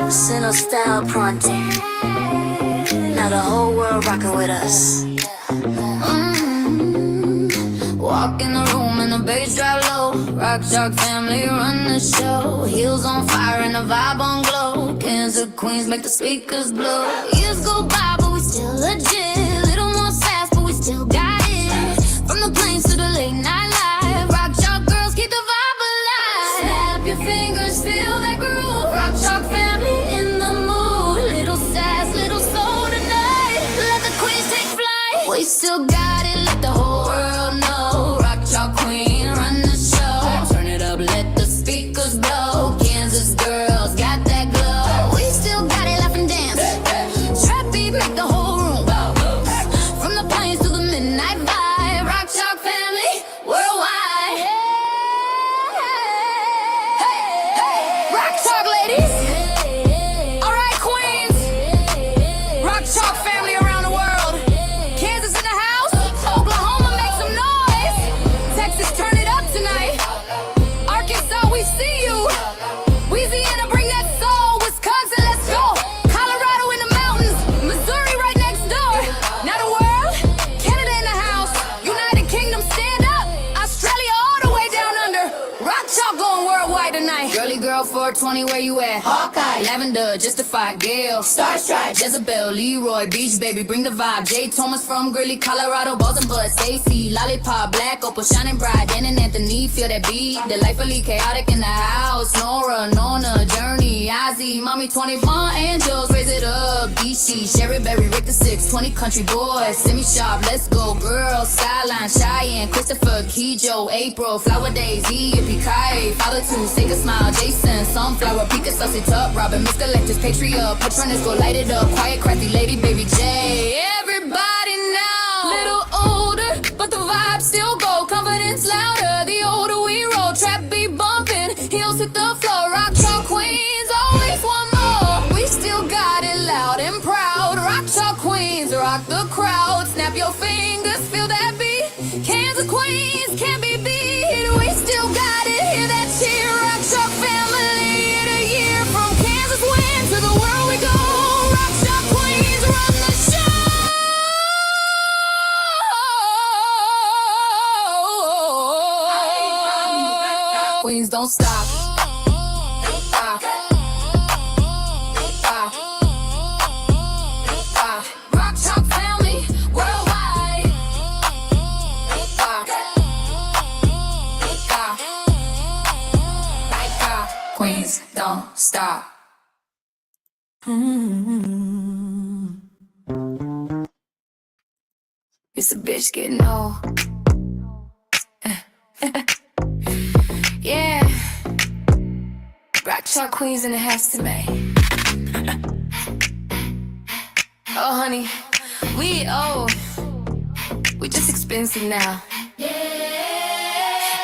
Sino style pronto. Now the whole world rocking with us. Walk in the room and the bass drop low. Rock Shark family run the show. Heels on fire and the vibe on glow. Kings of queens make the speakers blow. Years go by but we still legit. Little more fast but we still got it. From the plains to the late night live. Rock Shark girls keep the vibe alive. Snap your fingers, feel that groove. Rock Shark family in the mood. Little sass, little soul tonight. Let the queens take flight. We still got it, let the whole world know. Rock Chalk Queen, run the show. Turn it up, let the speakers blow. Kansas girls got that glow. We still got it, laugh and dance. Trap beat, make the whole room. From the plains to the midnight vibe. Rock Chalk family, worldwide. Rock Chalk ladies. Alright, queens. Rock Chalk family around the world. Kansas in the house. Oklahoma, make some noise. Texas, turn it up tonight. Arkansas, we see you. Louisiana, bring that soul. Wisconsin, let's go. Colorado in the mountains. Missouri right next door. Now the world. Canada in the house. United Kingdom, stand up. Australia all the way down under. Rock Chalk going worldwide tonight. Girly girl 420, where you at? Hawkeye, Lavender, Justified, Gale, Starstrike, Jezebel, Leroy, Beach Baby, bring the vibe. Jay Thomas from Greeley, Colorado, Balls and Bud, Stacy, Lollipop, Black Opal, Shining Bright, Dan and Anthony, feel that beat. Delightfully chaotic in the house. Nora, Nona, Journey, Ozzy, Mommy 21, Angels, raise it up. Ishi, Sherry Berry, Rick the 620, Country Boys, Semi Sharp, let's go. Girls, Skyline, Cheyenne, Christopher, Kijo, April, Flower Days, Yippee Kai, Father 2, Sega Smile, Jason, Sunflower, Pika, Sussy, Top, Robin, Mr. Electus, Patriot, Patronus, go light it up. Quiet, crafty lady, baby J. Everybody now, little older, but the vibe still go. Confidence louder, the older we roll. Trap beat bumping, heels hit the floor. Rock Chalk Queens, always want more. We still got it loud and proud. Rock Chalk Queens, rock the crowd. Snap your fingers, feel that beat. Kansas Queens can't be beat. We still got it, hear that cheer. Rock Chalk family of the year. From Kansas wind to the world we go. Rock Chalk Queens run the show. Queens don't stop. Stop. Stop. Stop. Rock Chalk family worldwide. Stop. Stop. Stop. Queens don't stop. It's a bitch getting old. Yeah. Rock Chalk Queens in the house tonight. Oh, honey, we old. We just expensive now.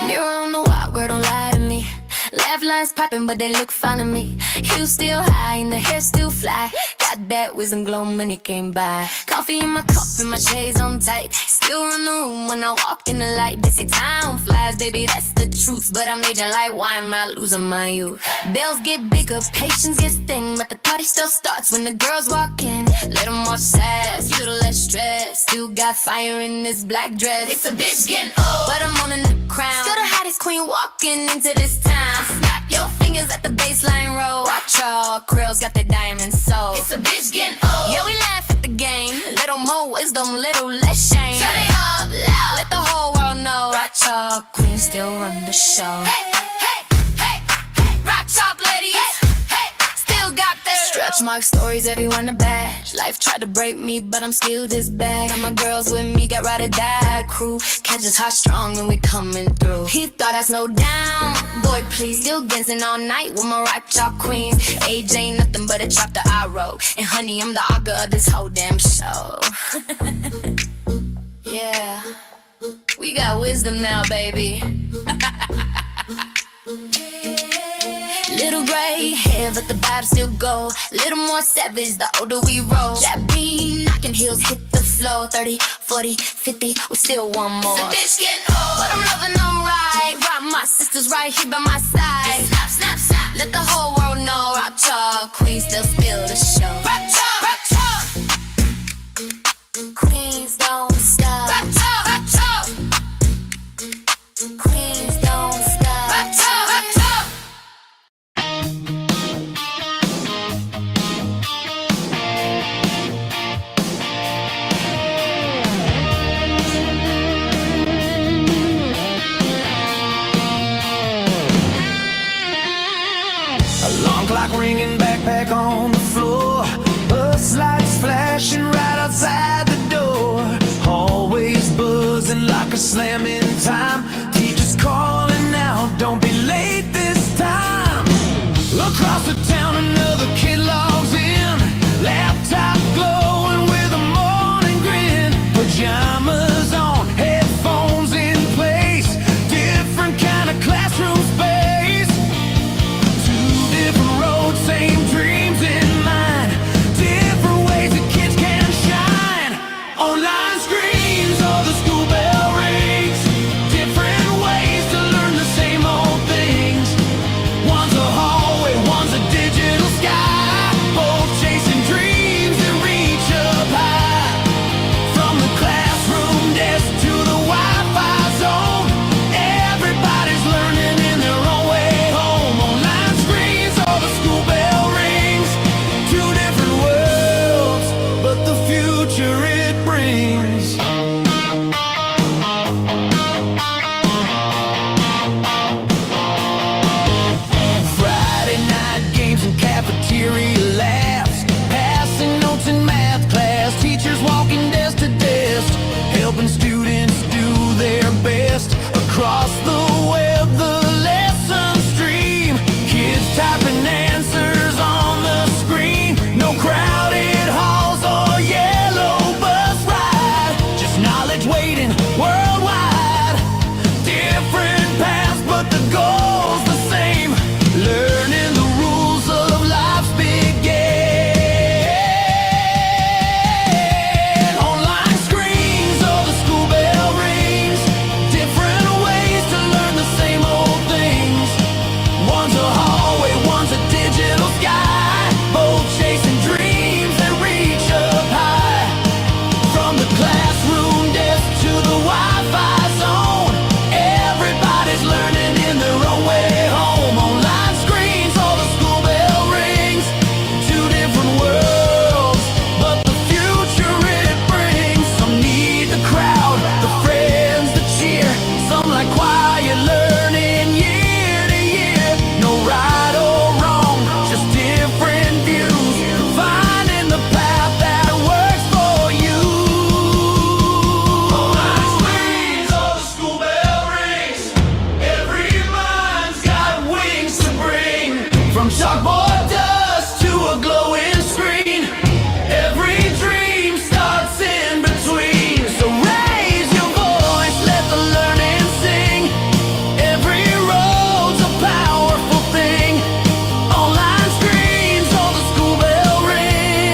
Mirror on the wall, girl, don't lie to me. Laugh lines popping, but they look fine to me. Heels still high and the hair still fly. Got that wisdom glow, money came by. Coffee in my cup and my shades on tight. Still run the room when I walk in the light. They say time flies, baby, that's the truth. But I'm aging like why am I losing my youth? Bells get bigger, patience gets thin, but the party still starts when the girls walk in. Little more sass, little less stress. Still got fire in this black dress. It's a bitch getting old, but I'm on a new crown. Still the hottest queen walking into this town. Snap your fingers at the baseline roll. Rock Chalk, girls got that diamond soul. It's a bitch getting old. Yeah, we laugh at the game. Little more wisdom, little less shame. Turn it up loud, let the whole world know. Rock Chalk Queen still run the show. Hey, hey, hey, hey, Rock Chalk ladies. Hey, still got that stretch mark stories, everyone a badge. Life tried to break me, but I'm still this bad. Got my girls with me, got ride or die crew. Catch us hot strong when we coming through. He thought I slowed down, boy please. Still dancing all night with my Rock Chalk Queens. Age ain't nothing but a chapter I wrote. And honey, I'm the author of this whole damn show. Yeah, we got wisdom now, baby. Little gray hair, but the vibe still go. Little more savage, the older we roll. That beat knocking heels hit the floor. 30, 40, 50, we still want more. It's a bitch getting old, but I'm loving them right. Rock my sisters right here by my side. Snap, snap, snap. Let the whole world know Rock Chalk Queens still spill the show. Rock Chalk, Rock Chalk. Queens don't stop. Rock Chalk, Rock Chalk. Queens don't stop. Rock Chalk, Rock Chalk. Alarm clock ringing, backpack on the floor. Bus lights flashing right outside the door. Hallways buzzing like a slamming time. Teachers calling out, don't be late this time. Across the town, another kid logs in. Laptop glowing with a morning grin. Pajamas on, headphones in place. Different kind of classroom space. Different roads, same dreams in mind. Different ways that kids can shine. Online screens or the school bell rings. Different ways to learn the same old things. One's a hallway, one's a digital sky. Both chasing dreams that reach up high. From the classroom desk to the Wi-Fi zone. Everybody's learning in their own way home. Online screens or the school bell rings. Two different worlds, but the future it brings. Friday night games and cafeteria laughs. Passing notes in math class. Teachers walking desk to desk. Helping students do their best. Across the web, the lesson stream. Kids typing answers on the screen. No crowded halls or yellow bus ride. Just knowledge waiting worldwide. Different paths, but the goal's the same. Learning the rules of life's big game. Online screens or the school bell rings. Different ways to learn the same old things. One's a hallway, one's a digital sky. Both chasing dreams that reach up high. From the classroom desk to the Wi-Fi zone. Everybody's learning in their own way home. Online screens or the school bell rings. Two different worlds, but the future it brings. Some need the crowd, the friends, the cheer. Some like quiet learning year to year. No right or wrong, just different views. Finding the path that works for you. Online screens or the school bell rings. Every mind's got wings to bring. From chalkboard dust to a glowing screen. Every dream starts in between. So raise your voice, let the learning sing. Every road's a powerful thing. Online screens or the school bell rings.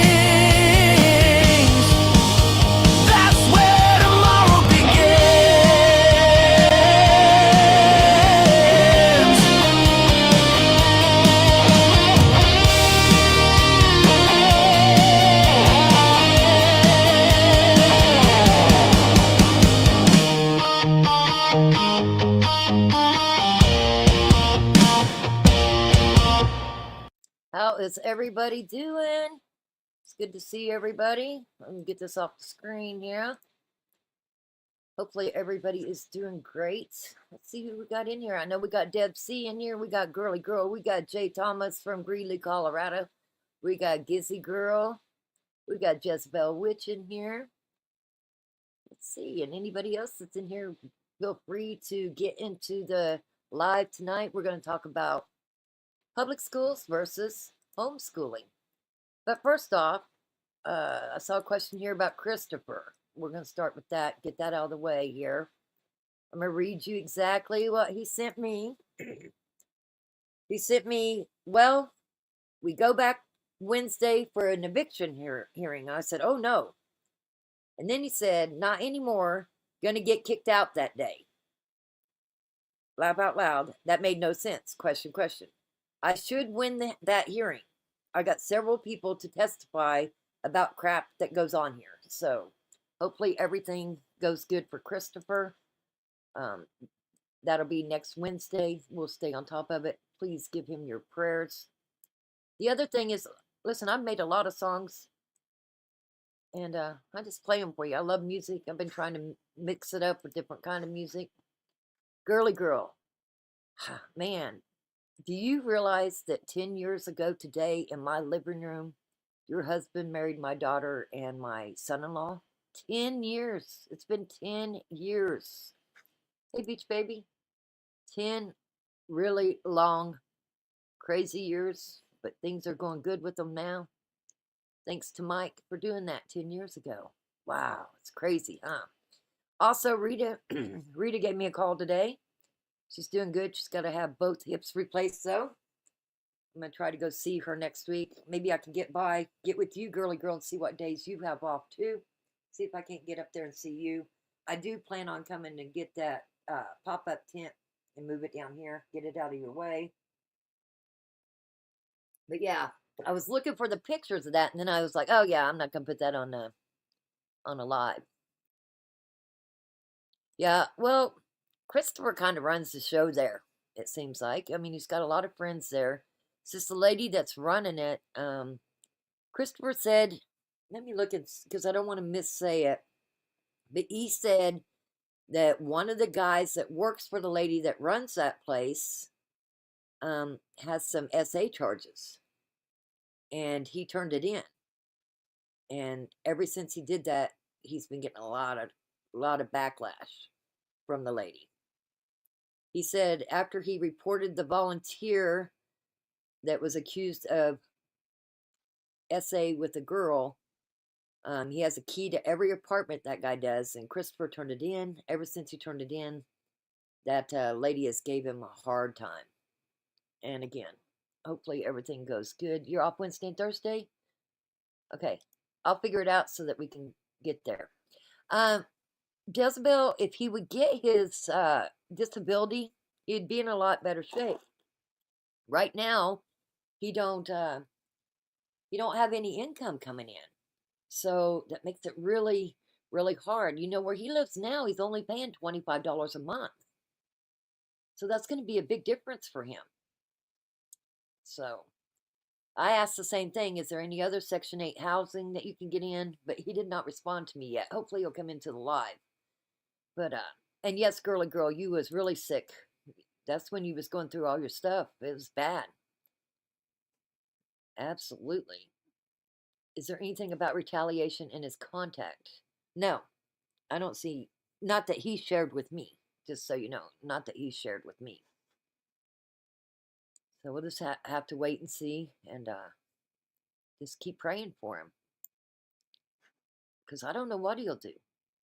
That's where tomorrow begins. How is everybody doing? It's good to see everybody. Let me get this off the screen here. Hopefully everybody is doing great. Let's see who we got in here. I know we got Deb C in here. We got Girly Girl. We got Jay Thomas from Greeley, Colorado. We got Gizzy Girl. We got Jezebel Witch in here. Let's see. And anybody else that's in here, feel free to get into the live tonight. We're going to talk about public schools versus homeschooling. But first off, I saw a question here about Christopher. We're going to start with that, get that out of the way here. I'm going to read you exactly what he sent me. He sent me, well, we go back Wednesday for an eviction hearing. I said, oh no. And then he said, not anymore, going to get kicked out that day. Laugh out loud. That made no sense. Question. I should win that hearing. I got several people to testify about crap that goes on here. So hopefully everything goes good for Christopher. Um, that'll be next Wednesday. We'll stay on top of it. Please give him your prayers. The other thing is, listen, I've made a lot of songs, and I just play them for you. I love music. I've been trying to mix it up with different kind of music. Girly Girl. Man, do you realize that 10 years ago today in my living room, your husband married my daughter and my son-in-law? 10 years. It's been 10 years. Hey, Beach Baby. 10 really long, crazy years, but things are going good with them now. Thanks to Mike for doing that 10 years ago. Wow, it's crazy, huh? Also, Rita, Rita gave me a call today. She's doing good. She's got to have both hips replaced, though. I'm going to try to go see her next week. Maybe I can get with you, Girly Girl, and see what days you have off, too. See if I can't get up there and see you. I do plan on coming to get that pop-up tent and move it down here. Get it out of your way. But yeah, I was looking for the pictures of that, and then I was like, oh yeah, I'm not gonna put that on a live. Yeah, well, Christopher kind of runs the show there, it seems like. I mean, he's got a lot of friends there. It's just the lady that's running it. Christopher said, let me look at, because I don't want to missay it, but he said that one of the guys that works for the lady that runs that place has some SA charges, and he turned it in. And ever since he did that, he's been getting a lot of backlash from the lady. He said after he reported the volunteer that was accused of SA with a girl, he has a key to every apartment that guy does, and Christopher turned it in. Ever since he turned it in, that lady has gave him a hard time. And again, hopefully everything goes good. You're off Wednesday and Thursday? Okay. I'll figure it out so that we can get there. Jezebel, if he would get his disability, he'd be in a lot better shape. Right now, he don't have any income coming in. So that makes it really, really hard. You know, where he lives now, he's only paying $25 a month. So that's going to be a big difference for him. So I asked the same thing. Is there any other Section 8 housing that you can get in? But he did not respond to me yet. Hopefully he'll come into the live. But, and yes, Girly Girl, you was really sick. That's when you was going through all your stuff. It was bad. Absolutely. Is there anything about retaliation in his contact? No, I don't see. Not that he shared with me. Just so you know, not that he shared with me. So we'll just have to wait and see, and just keep praying for him. Because I don't know what he'll do,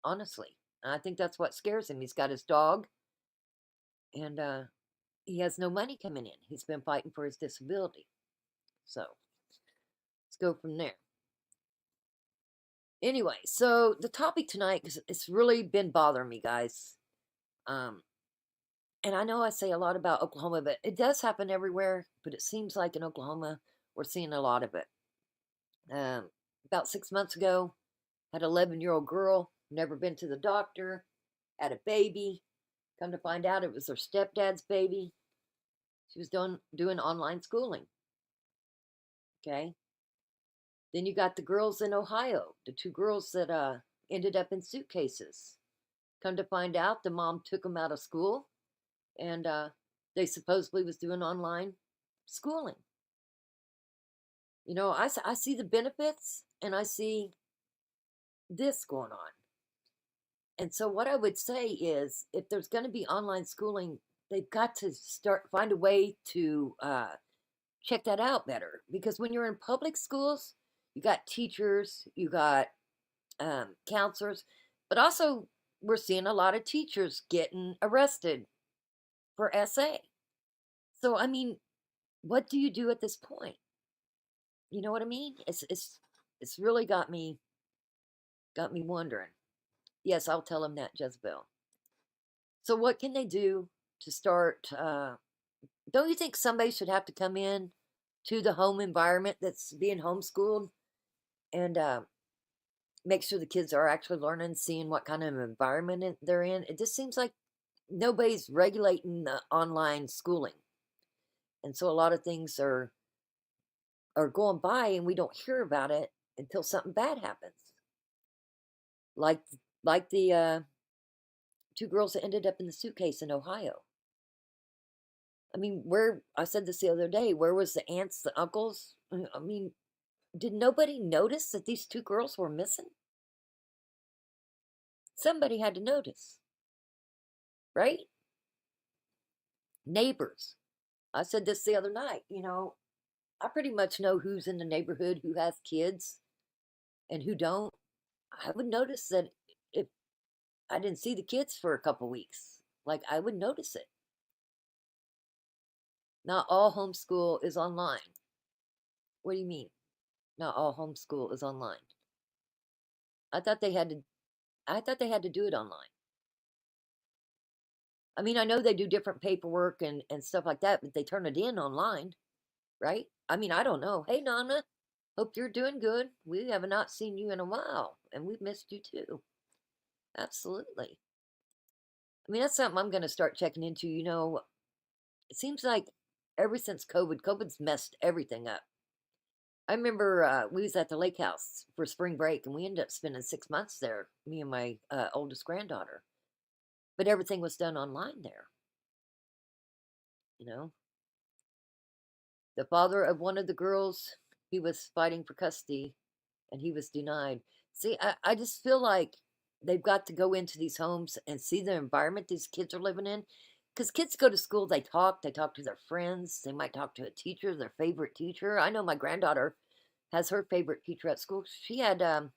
honestly. And I think that's what scares him. He's got his dog, and he has no money coming in. He's been fighting for his disability. So let's go from there. Anyway, so the topic tonight, because it's really been bothering me, guys. And I know I say a lot about Oklahoma, but it does happen everywhere. But it seems like in Oklahoma, we're seeing a lot of it. About 6 months ago, had an 11-year-old girl, never been to the doctor, had a baby. Come to find out, it was her stepdad's baby. She was doing online schooling. Okay. Then you got the girls in Ohio, the 2 girls that ended up in suitcases. Come to find out, the mom took them out of school, and they supposedly was doing online schooling. You know, I see the benefits, and I see this going on. And so what I would say is, if there's going to be online schooling, they've got to find a way to check that out better. Because when you're in public schools, you got teachers, you got counselors, but also we're seeing a lot of teachers getting arrested for SA. So, I mean, what do you do at this point? You know what I mean? It's really got me wondering. Yes, I'll tell him that, Jezebel. So what can they do to start don't you think somebody should have to come in to the home environment that's being homeschooled and make sure the kids are actually learning, seeing what kind of environment they're in? It just seems like nobody's regulating the online schooling, and so a lot of things are going by, and we don't hear about it until something bad happens, like the two girls that ended up in the suitcase in Ohio. I mean, where I said this the other day, where was the aunts, the uncles? I mean, did nobody notice that these two girls were missing? Somebody had to notice, right? Neighbors. I said this the other night, I pretty much know who's in the neighborhood, who has kids, and who don't. I would notice that if I didn't see the kids for a couple weeks, like I would notice it. Not all homeschool is online. What do you mean? Not all homeschool is online. I thought they had to do it online. I mean, I know they do different paperwork and stuff like that, but they turn it in online, right? I mean, I don't know. Hey, Nana, hope you're doing good. We have not seen you in a while, and we've missed you too. Absolutely. I mean, that's something I'm going to start checking into. It seems like ever since COVID's messed everything up. I remember we was at the lake house for spring break, and we ended up spending 6 months there, me and my oldest granddaughter. But everything was done online there. The father of one of the girls, he was fighting for custody, and he was denied. See, I just feel like they've got to go into these homes and see the environment these kids are living in. Because kids go to school, they talk to their friends, they might talk to a teacher, their favorite teacher. I know my granddaughter has her favorite teacher at school. She had, my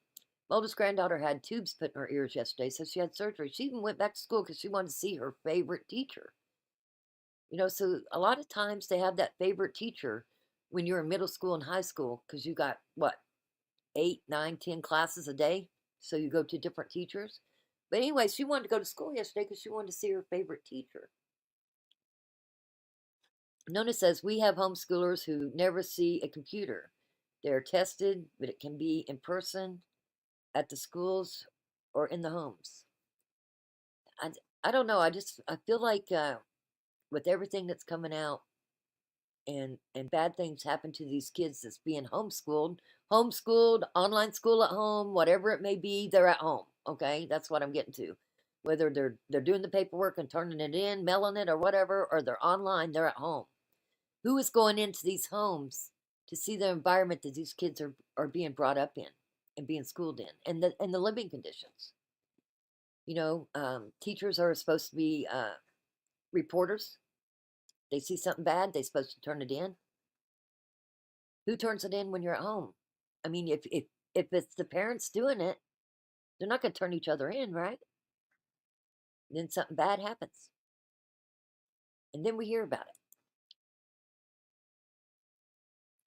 oldest granddaughter had tubes put in her ears yesterday, so she had surgery. She even went back to school because she wanted to see her favorite teacher. So a lot of times they have that favorite teacher when you're in middle school and high school because you got, what, 8, 9, 10 classes a day, so you go to different teachers. But anyway, she wanted to go to school yesterday because she wanted to see her favorite teacher. Nona says, we have homeschoolers who never see a computer. They're tested, but it can be in person, at the schools, or in the homes. I don't know. I feel like with everything that's coming out and bad things happen to these kids that's being homeschooled, online school at home, whatever it may be, they're at home. Okay, that's what I'm getting to. Whether they're doing the paperwork and turning it in, mailing it, or whatever, or they're online, they're at home. Who is going into these homes to see the environment that these kids are being brought up in and being schooled in, and the living conditions? Teachers are supposed to be reporters. They see something bad, they're supposed to turn it in. Who turns it in when you're at home? I mean, if it's the parents doing it, they're not going to turn each other in, right? Then something bad happens, and then we hear about it.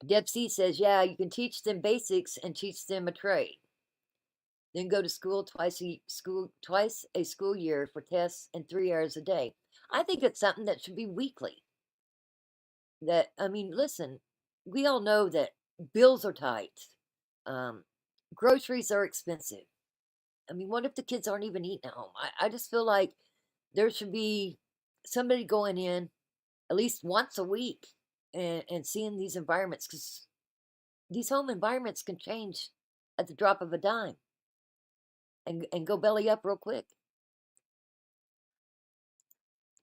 Deb C says, yeah, you can teach them basics and teach them a trade. Then go to school twice a school year for tests and 3 hours a day. I think it's something that should be weekly. Listen, we all know that bills are tight. Groceries are expensive. I mean, what if the kids aren't even eating at home? I just feel like there should be somebody going in at least once a week and seeing these environments, because these home environments can change at the drop of a dime and go belly up real quick.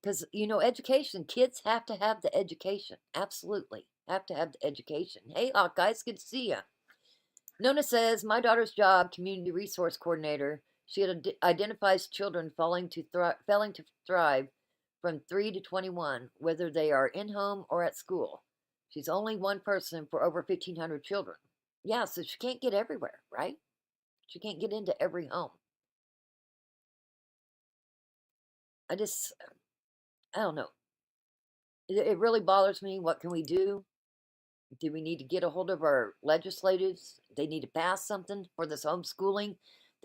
Because, education, kids have to have the education. Absolutely. Have to have the education. Hey, Hawkeyes, good to see ya. Nona says, my daughter's job, community resource coordinator, she identifies children failing to thrive from 3 to 21, whether they are in home or at school. She's only one person for over 1,500 children. Yeah, so she can't get everywhere, right? She can't get into every home. I don't know. It really bothers me. What can we do? Do we need to get a hold of our legislators? They need to pass something for this homeschooling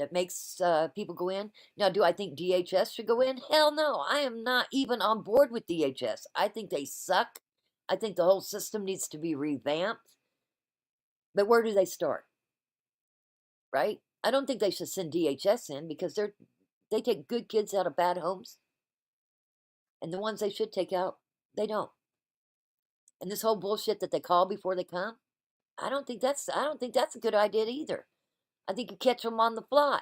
that makes people go in. Now, do I think DHS should go in? Hell no. I am not even on board with DHS. I think they suck. I think the whole system needs to be revamped. But where do they start? Right? I don't think they should send DHS in because they take good kids out of bad homes. And the ones they should take out, they don't. And this whole bullshit that they call before they come, I don't think that's a good idea either. I think you catch them on the fly.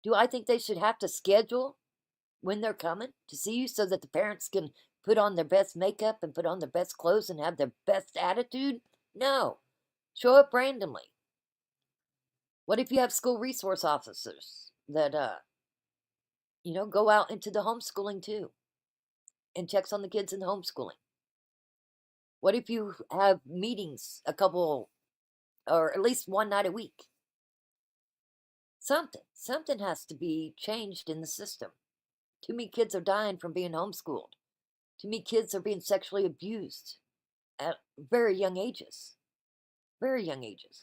Do I think they should have to schedule when they're coming to see you so that the parents can put on their best makeup and put on their best clothes and have their best attitude? No. Show up randomly. What if you have school resource officers that, go out into the homeschooling too and checks on the kids in the homeschooling? What if you have meetings a couple, or at least one night a week? Something has to be changed in the system. Too many kids are dying from being homeschooled. Too many kids are being sexually abused at very young ages. Very young ages.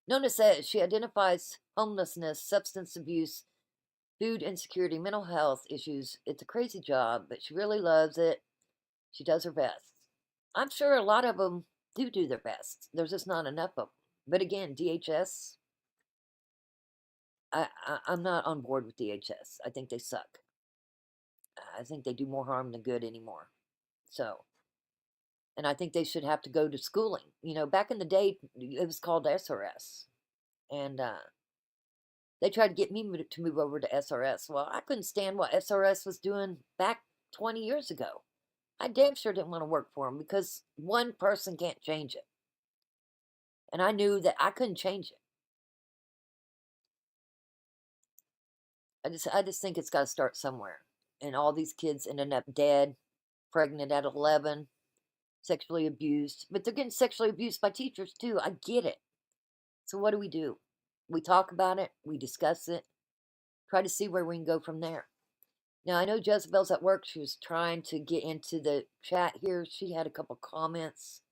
Nona says she identifies homelessness, substance abuse, food insecurity, mental health issues. It's a crazy job, but she really loves it. She does her best. I'm sure a lot of them do their best. There's just not enough of them. But again, DHS, I'm not on board with DHS. I think they suck. I think they do more harm than good anymore. So, and I think they should have to go to schooling. Back in the day, it was called SRS. And they tried to get me to move over to SRS. Well, I couldn't stand what SRS was doing back 20 years ago. I damn sure didn't want to work for them because one person can't change it. And I knew that I couldn't change it. I just think it's got to start somewhere. And all these kids ended up dead, pregnant at 11, sexually abused. But they're getting sexually abused by teachers too. I get it. So what do? We talk about it. We discuss it. Try to see where we can go from there. Now, I know Jezebel's at work. She was trying to get into the chat here. She had a couple comments.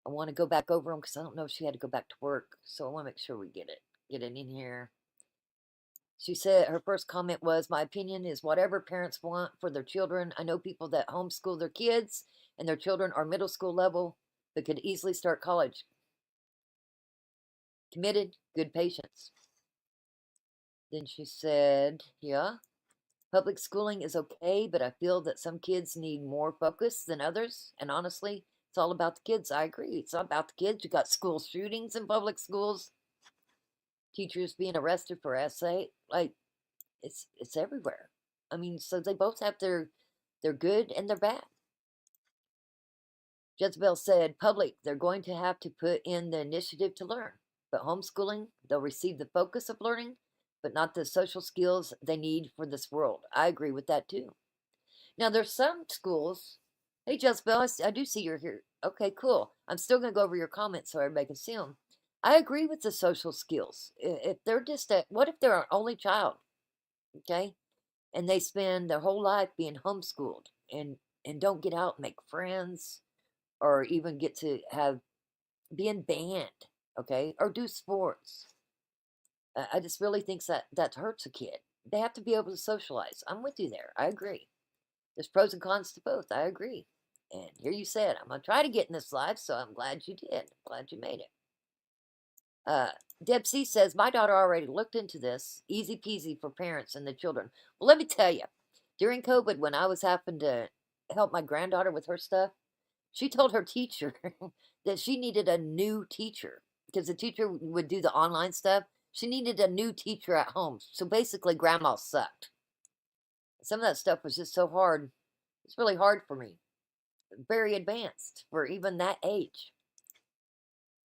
I want to go back over them because I don't know if she had to go back to work. So I want to make sure we get it in here. She said her first comment was, my opinion is whatever parents want for their children. I know people that homeschool their kids and their children are middle school level but could easily start college. Committed, good patience. Then she said, yeah, public schooling is okay, but I feel that some kids need more focus than others. And honestly, it's all about the kids. I agree. It's all about the kids. You got school shootings in public schools. Teachers being arrested for essay. Like, it's everywhere. I mean, so they both have their good and their bad. Jezebel said, public, they're going to have to put in the initiative to learn. But homeschooling, they'll receive the focus of learning, but not the social skills they need for this world. I agree with that too. Now, there's some schools. Hey, Jezebel, I do see you're here. Okay, cool. I'm still going to go over your comments so everybody can see them. I agree with the social skills. If they're just what if they're an only child, okay, and they spend their whole life being homeschooled and don't get out and make friends, or even get to be in band, okay, or do sports. I just really think that hurts a kid. They have to be able to socialize. I'm with you there. I agree. There's pros and cons to both. I agree. And here you said, I'm going to try to get in this live, so I'm glad you did. I'm glad you made it. Deb C says, my daughter already looked into this. Easy peasy for parents and the children. Well, let me tell you, during COVID, when I was having to help my granddaughter with her stuff, she told her teacher that she needed a new teacher because the teacher would do the online stuff. She needed a new teacher at home. So basically, grandma sucked. Some of that stuff was just so hard. It's really hard for me. Very advanced for even that age.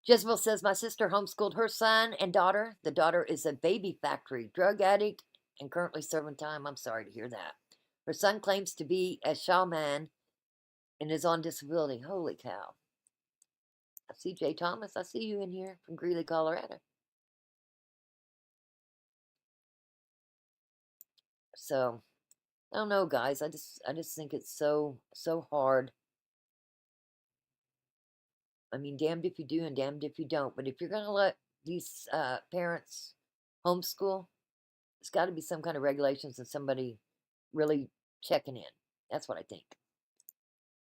Jezebel says, my sister homeschooled her son and daughter. The daughter is a baby factory drug addict and currently serving time. I'm sorry to hear that. Her son claims to be a shaman and is on disability. Holy cow. I see Jay Thomas. I see you in here from Greeley, Colorado. So, I don't know, guys. I just think it's so hard. I mean, damned if you do and damned if you don't. But if you're going to let these parents homeschool, There's got to be some kind of regulations and somebody really checking in. That's what I think.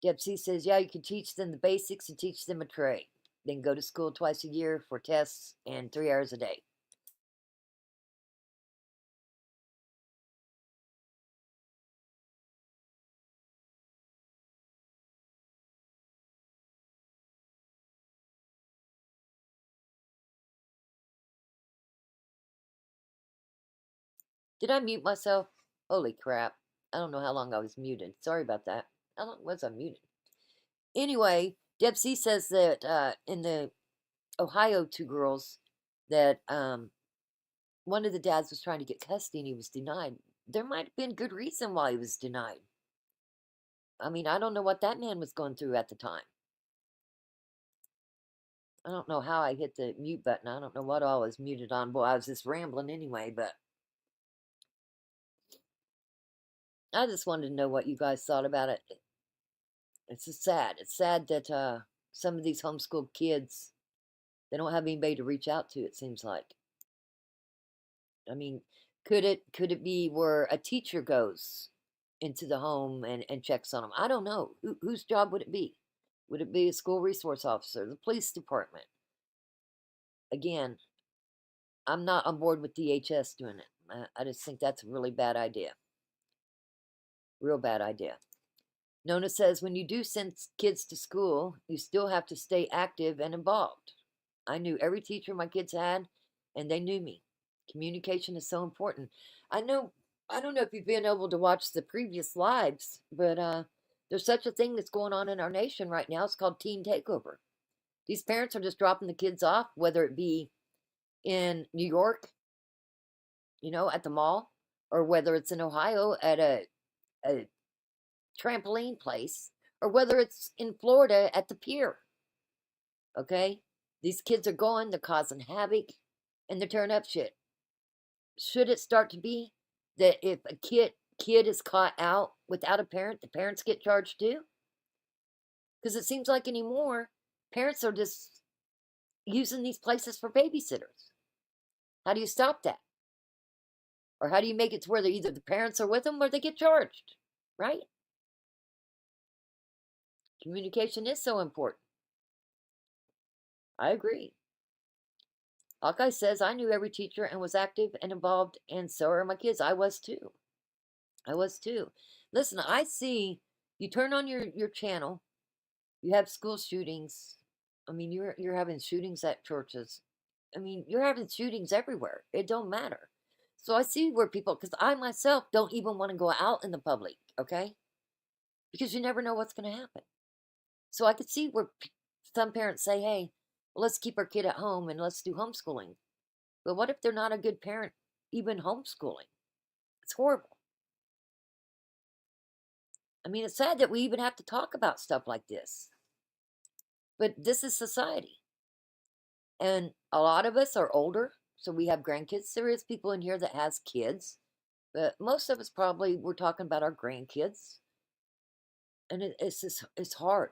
Deb C says, yeah, you can teach them the basics and teach them a trade. Then go to school twice a year for tests and 3 hours a day. Did I mute myself? Holy crap. I don't know how long I was muted. Sorry about that. How long was I muted? Anyway, Deb C says that in the Ohio 2 girls that one of the dads was trying to get custody and he was denied. There might have been good reason why he was denied. I mean, I don't know what that man was going through at the time. I don't know how I hit the mute button. I don't know what all was muted on. Boy, I was just rambling anyway, but I just wanted to know what you guys thought about it. It's just sad. It's sad that some of these homeschooled kids, they don't have anybody to reach out to, it seems like. I mean, could it be where a teacher goes into the home and checks on them? I don't know. Whose job would it be? Would it be a school resource officer, the police department? Again, I'm not on board with DHS doing it. I just think that's a really bad idea. Real bad idea. Nona says, when you do send kids to school, you still have to stay active and involved. I knew every teacher my kids had, and they knew me. Communication is so important. I don't know if you've been able to watch the previous lives, but there's such a thing that's going on in our nation right now. It's called teen takeover. These parents are just dropping the kids off, whether it be in New York, at the mall, or whether it's in Ohio at a trampoline place, or whether it's in Florida at the pier. Okay? These kids are going, they're causing havoc, and they're tearing up shit. Should it start to be that if a kid is caught out without a parent, the parents get charged too? Because it seems like anymore, parents are just using these places for babysitters. How do you stop that? Or how do you make it to where either the parents are with them or they get charged? Right? Communication is so important. I agree. Hawkeye says, I knew every teacher and was active and involved, and so are my kids. I was too. Listen, I see you turn on your channel, you have school shootings. I mean, you're having shootings at churches. I mean, you're having shootings everywhere. It don't matter. So I see where people, because I myself don't even want to go out in the public, okay? Because you never know what's going to happen. So I could see where some parents say, hey, well, let's keep our kid at home and let's do homeschooling. But what if they're not a good parent, even homeschooling? It's horrible. I mean, it's sad that we even have to talk about stuff like this. But this is society. And a lot of us are older, so we have grandkids. There is people in here that has kids. But most of us probably, we're talking about our grandkids. And it's hard.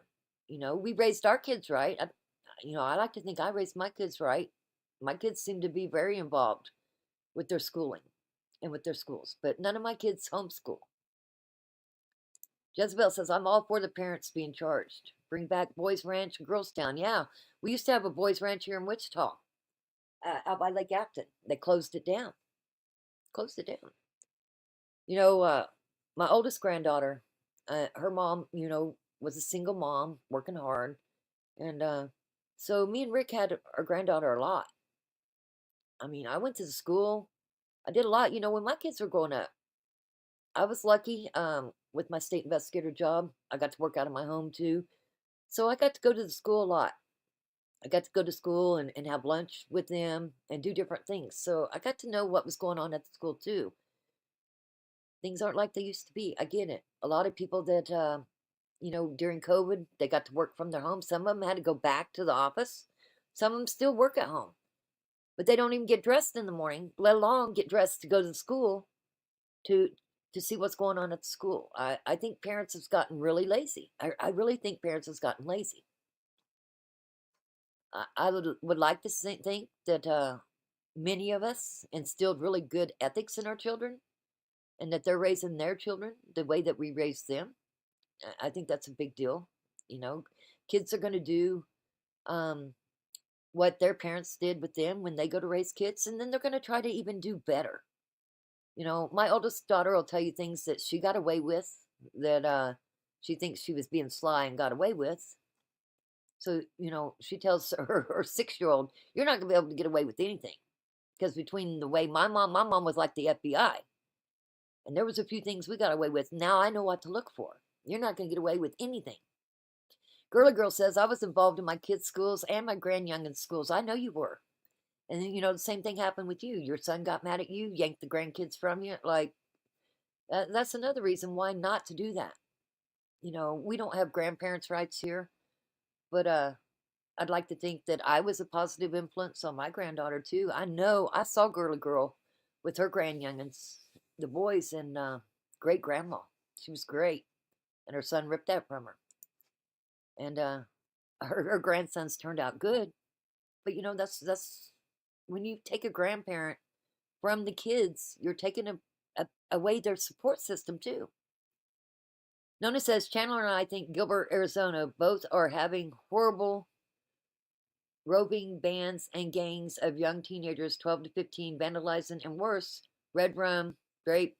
We raised our kids right. I like to think I raised my kids right. My kids seem to be very involved with their schooling and with their schools, but none of my kids homeschool. Jezebel says, I'm all for the parents being charged. Bring back Boys Ranch and Girls Town. Yeah, we used to have a Boys Ranch here in Wichita, out by Lake Acton. They closed it down. My oldest granddaughter, her mom, was a single mom, working hard. And so me and Rick had our granddaughter a lot. I mean, I went to the school. I did a lot. When my kids were growing up, I was lucky with my state investigator job. I got to work out of my home too. So I got to go to the school a lot. I got to go to school and have lunch with them and do different things. So I got to know what was going on at the school too. Things aren't like they used to be. I get it. A lot of people that, during COVID, they got to work from their home. Some of them had to go back to the office. Some of them still work at home. But they don't even get dressed in the morning, let alone get dressed to go to the school to see what's going on at the school. I think parents have gotten really lazy. I really think parents have gotten lazy. I would like to think that, many of us instilled really good ethics in our children and that they're raising their children the way that we raised them. I think that's a big deal. You know, kids are going to do um, what their parents did with them when they go to raise kids, and then they're going to try to even do better. You know, my oldest daughter will tell you things that she got away with that she thinks she was being sly and got away with. So, you know, she tells her 6-year-old, you're not going to be able to get away with anything. Because between the way my mom was like the FBI. And there was a few things we got away with. Now I know what to look for. You're not going to get away with anything. Girly Girl says, I was involved in my kids' schools and my grandyoungins' schools. I know you were. And then, you know, the same thing happened with you. Your son got mad at you, yanked the grandkids from you. Like, that's another reason why not to do that. You know, we don't have grandparents' rights here. But I'd like to think that I was a positive influence on my granddaughter, too. I know I saw Girly Girl with her grandyoungins, the boys, and great-grandma. She was great. And her son ripped that from her. And her grandsons turned out good. But, you know, that's when you take a grandparent from the kids, you're taking away their support system, too. Nona says, Chandler and I think Gilbert, Arizona, both are having horrible roving bands and gangs of young teenagers, 12 to 15, vandalizing and worse, red rum, grape,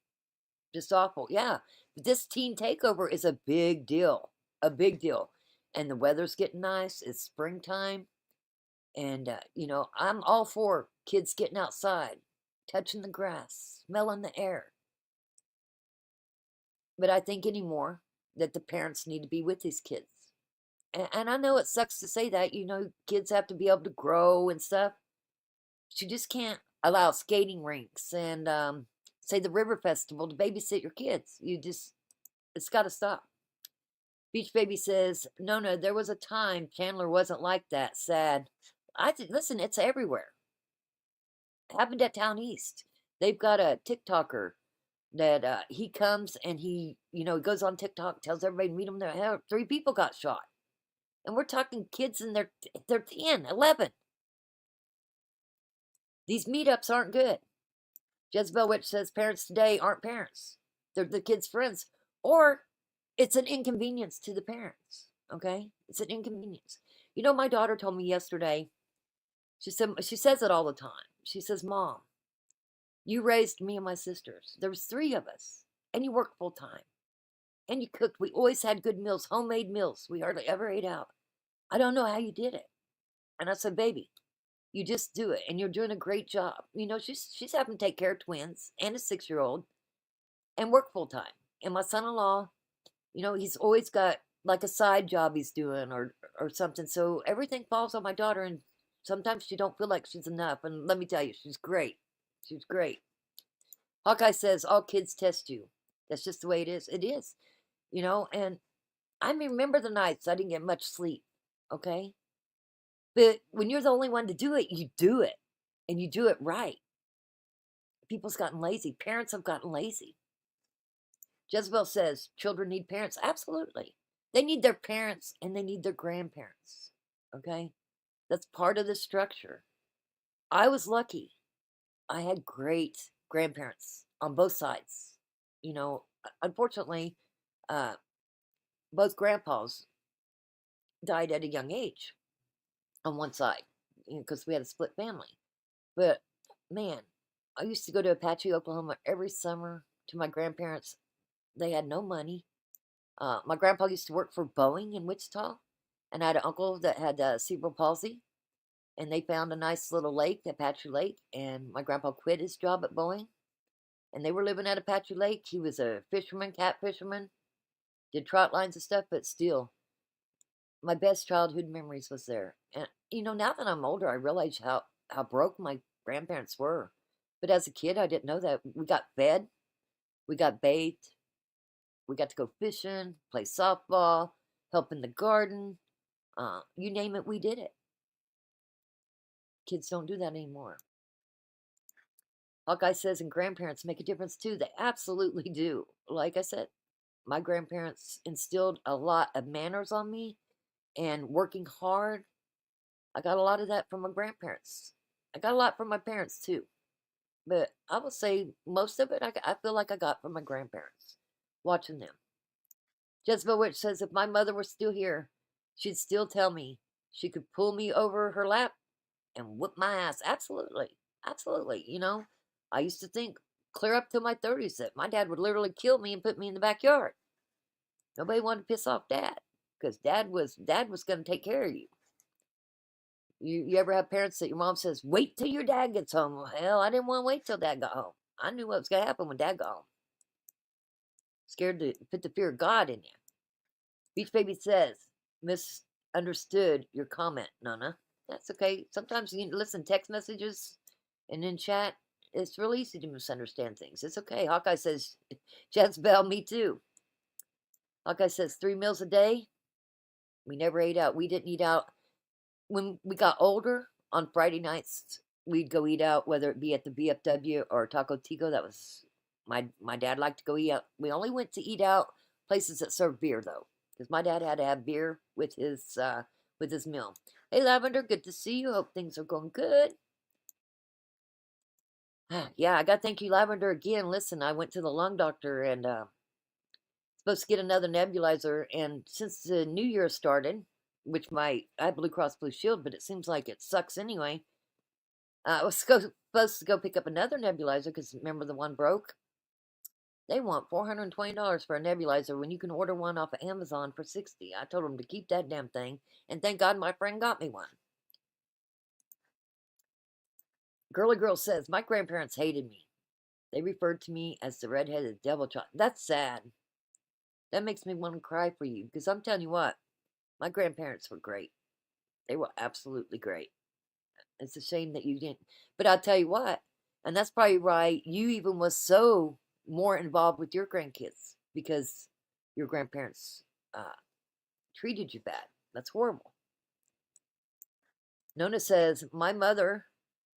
just awful. Yeah, but this teen takeover is a big deal, a big deal. And the weather's getting nice. It's springtime. And, you know, I'm all for kids getting outside, touching the grass, smelling the air. But I think anymore that the parents need to be with these kids. And I know it sucks to say that, you know, kids have to be able to grow and stuff. But you just can't allow skating rinks and, say, the River Festival to babysit your kids. It's got to stop. Beach Baby says, Nona, there was a time Chandler wasn't like that. Sad. Listen, it's everywhere. It happened at Town East. They've got a TikToker that he comes and he, you know, he goes on TikTok, tells everybody to meet him there. 3 people got shot. And we're talking kids in they're 10, 11. These meetups aren't good. Jezebel Witch says parents today aren't parents. They're the kids' friends. Or it's an inconvenience to the parents. Okay? It's an inconvenience. You know, my daughter told me yesterday, she says it all the time. She says, Mom, you raised me and my sisters. There was 3 of us. And you worked full time. And you cooked. We always had good meals, homemade meals. We hardly ever ate out. I don't know how you did it. And I said, baby, you just do it. And you're doing a great job. You know, she's having to take care of twins and a 6-year-old and work full time. And my son-in-law, you know, he's always got like a side job he's doing or something. So everything falls on my daughter. And sometimes she don't feel like she's enough. And let me tell you, she's great. She's great. Hawkeye says, all kids test you. That's just the way it is. It is. You know, and I remember the nights I didn't get much sleep, okay? But when you're the only one to do it, you do it. And you do it right. People's gotten lazy. Parents have gotten lazy. Jezebel says, children need parents. Absolutely. They need their parents and they need their grandparents, okay? That's part of the structure. I was lucky. I had great grandparents on both sides. You know, unfortunately, both grandpas died at a young age on one side because we had a split family. But man, I used to go to Apache, Oklahoma every summer to my grandparents. They had no money. My grandpa used to work for Boeing in Wichita, and I had an uncle that had cerebral palsy. And they found a nice little lake, Apache Lake, and my grandpa quit his job at Boeing. And they were living at Apache Lake. He was a fisherman, cat fisherman, did trout lines and stuff, but still, my best childhood memories was there. And, you know, now that I'm older, I realize how broke my grandparents were. But as a kid, I didn't know that. We got fed, we got bathed, we got to go fishing, play softball, help in the garden. You name it, we did it. Kids don't do that anymore. Hawkeye says, and grandparents make a difference too. They absolutely do. Like I said, my grandparents instilled a lot of manners on me and working hard. I got a lot of that from my grandparents. I got a lot from my parents too. But I will say most of it I feel like I got from my grandparents, watching them. Jezebel Witch says if my mother were still here, she'd still tell me she could pull me over her lap and whip my ass. Absolutely. Absolutely. You know, I used to think clear up to my 30s that my dad would literally kill me and put me in the backyard. Nobody wanted to piss off Dad because Dad was going to take care of you. You ever have parents that your mom says, wait till your dad gets home? Well, hell, I didn't want to wait till Dad got home. I knew what was going to happen when Dad got home. Scared to put the fear of God in you. Beach Baby says, misunderstood your comment, Nana. That's okay. Sometimes you listen text messages and in chat. It's real easy to misunderstand things. It's okay. Hawkeye says, Jezebel, me too. Hawkeye says 3 meals a day. We never ate out. We didn't eat out. When we got older, on Friday nights, we'd go eat out, whether it be at the BFW or Taco Tico. That was, my dad liked to go eat out. We only went to eat out places that served beer, though, because my dad had to have beer with his meal. Hey, Lavender, good to see you. Hope things are going good. Yeah, I got to thank you, Lavender, again. Listen, I went to the lung doctor and supposed to get another nebulizer, and since the new year started, which I have Blue Cross Blue Shield, but it seems like it sucks anyway. I was supposed to go pick up another nebulizer because remember the one broke? They want $420 for a nebulizer when you can order one off of Amazon for $60. I told them to keep that damn thing, and thank God my friend got me one. Girly Girl says, my grandparents hated me. They referred to me as the redheaded devil child. That's sad. That makes me want to cry for you, because I'm telling you what, my grandparents were great. They were absolutely great. It's a shame that you didn't. But I'll tell you what, and that's probably why you even was so more involved with your grandkids, because your grandparents treated you bad. That's horrible. Nona says, my mother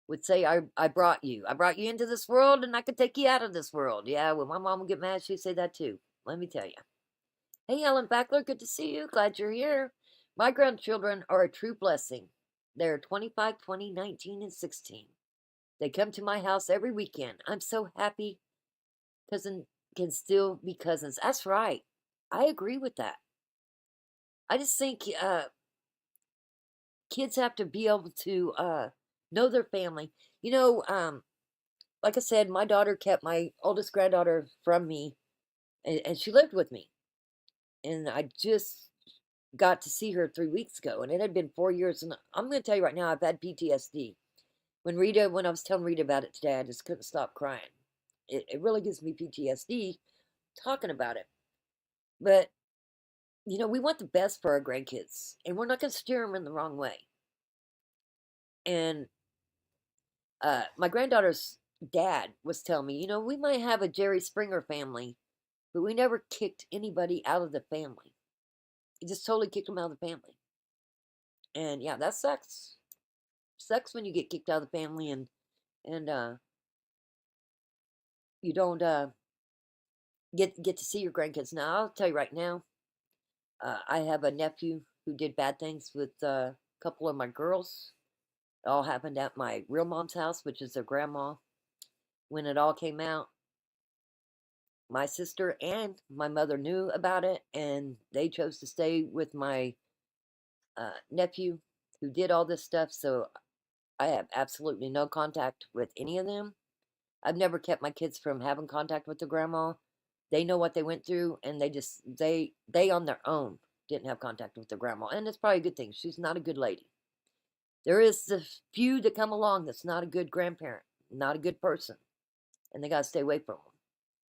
would say, I brought you. I brought you into this world and I could take you out of this world. Yeah, when my mom would get mad, she'd say that too. Let me tell you. Hey, Ellen Backler, good to see you. Glad you're here. My grandchildren are a true blessing. They're 25, 20, 19, and 16. They come to my house every weekend. I'm so happy cousin can still be cousins. That's right. I agree with that. I just think kids have to be able to know their family. You know, like I said, my daughter kept my oldest granddaughter from me, and she lived with me. And I just got to see her 3 weeks ago, and it had been 4 years. And I'm going to tell you right now, I've had PTSD. When I was telling Rita about it today, I just couldn't stop crying. It really gives me PTSD talking about it. But, you know, we want the best for our grandkids, and we're not going to steer them in the wrong way. And my granddaughter's dad was telling me, you know, we might have a Jerry Springer family, but we never kicked anybody out of the family. He just totally kicked them out of the family. And yeah, that sucks. Sucks when you get kicked out of the family and you don't get to see your grandkids. Now, I'll tell you right now, I have a nephew who did bad things with a couple of my girls. It all happened at my real mom's house, which is their grandma. When it all came out, my sister and my mother knew about it, and they chose to stay with my nephew who did all this stuff, so I have absolutely no contact with any of them. I've never kept my kids from having contact with their grandma. They know what they went through, and they on their own didn't have contact with their grandma, and it's probably a good thing. She's not a good lady. There is the few that come along that's not a good grandparent, not a good person, and they got to stay away from them.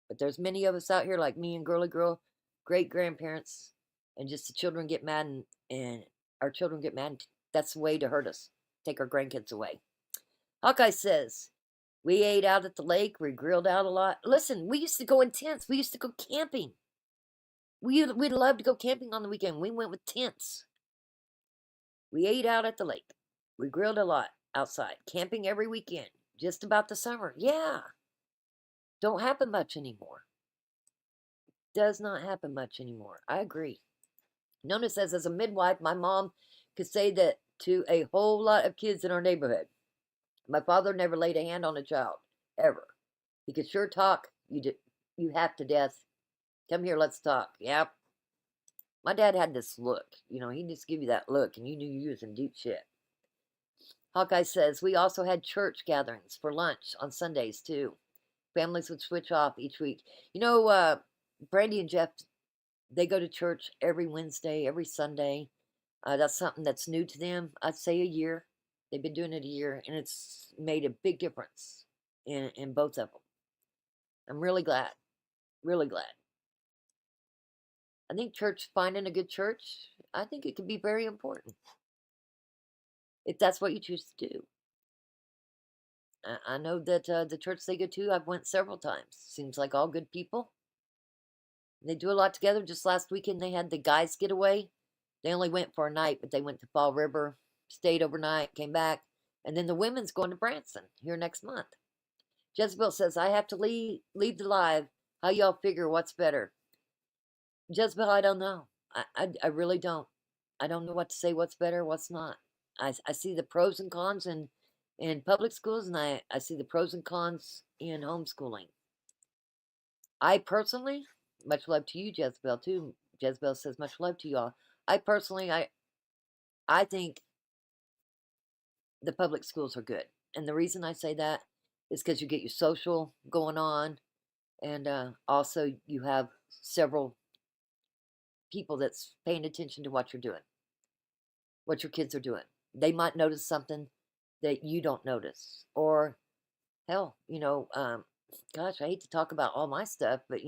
But there's many of us out here like me and Girly Girl, great grandparents, and just the children get mad, and our children get mad. That's the way to hurt us. Take our grandkids away. Hawkeye says, we ate out at the lake. We grilled out a lot. Listen, we used to go in tents. We used to go camping. We'd love to go camping on the weekend. We went with tents. We ate out at the lake. We grilled a lot outside. Camping every weekend. Just about the summer. Yeah. Don't happen much anymore. Does not happen much anymore. I agree. Nona says, as a midwife, my mom could say that to a whole lot of kids in our neighborhood. My father never laid a hand on a child, ever. He could sure talk you half to death. Come here, let's talk. Yep. My dad had this look. He'd just give you that look, and you knew you was in deep shit. Hawkeye says, we also had church gatherings for lunch on Sundays, too. Families would switch off each week. Brandy and Jeff, they go to church every Wednesday, every Sunday. That's something that's new to them. I'd say a year. They've been doing it a year, and it's made a big difference in both of them. I'm really glad. Really glad. I think finding a good church, I think it can be very important. If that's what you choose to do. I know that the church they go to, I've went several times. Seems like all good people. They do a lot together. Just last weekend, they had the guys get away. They only went for a night, but they went to Fall River, stayed overnight, came back. And then the women's going to Branson here next month. Jezebel says, I have to leave the live. How y'all figure what's better? Jezebel, I don't know. I really don't. I don't know what to say, what's better, what's not. I see the pros and cons in public schools, and I see the pros and cons in homeschooling. I personally, much love to you, Jezebel, too. Jezebel says, much love to y'all. I personally, I think the public schools are good. And the reason I say that is because you get your social going on, and also you have several people that's paying attention to what you're doing, what your kids are doing. They might notice something that you don't notice. Or, hell, gosh, I hate to talk about all my stuff, but,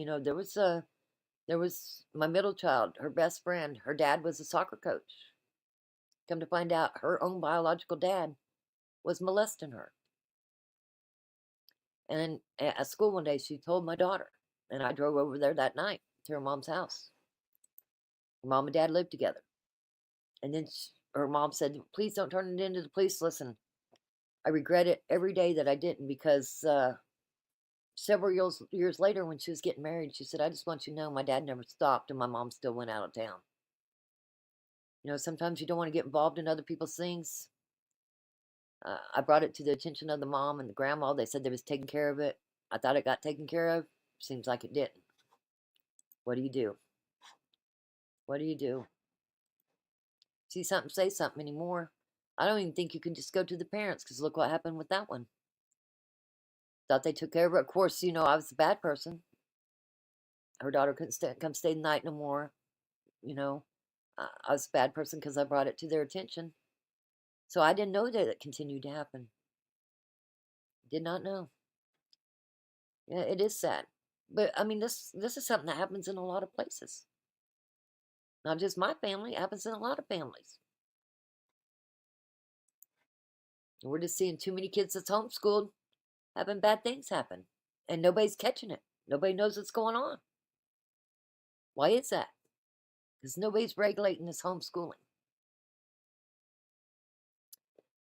there was my middle child, her best friend. Her dad was a soccer coach. Come to find out, her own biological dad was molesting her. And at school one day, she told my daughter, and I drove over there that night to her mom's house. Her mom and dad lived together. And then her mom said, please don't turn it into the police. Listen, I regret it every day that I didn't, because several years later, when she was getting married, she said, I just want you to know my dad never stopped and my mom still went out of town. Sometimes you don't want to get involved in other people's things. I brought it to the attention of the mom and the grandma. They said they was taking care of it. I thought it got taken care of. Seems like it didn't. What do you do? What do you do? See something, say something anymore. I don't even think you can just go to the parents, because look what happened with that one. Thought they took care of it. Of course, I was a bad person. Her daughter couldn't come stay the night no more. I was a bad person because I brought it to their attention. So I didn't know that it continued to happen. Did not know. Yeah, it is sad. But, I mean, this is something that happens in a lot of places. Not just my family. It happens in a lot of families. We're just seeing too many kids that's homeschooled having bad things happen. And nobody's catching it. Nobody knows what's going on. Why is that? Because nobody's regulating this homeschooling.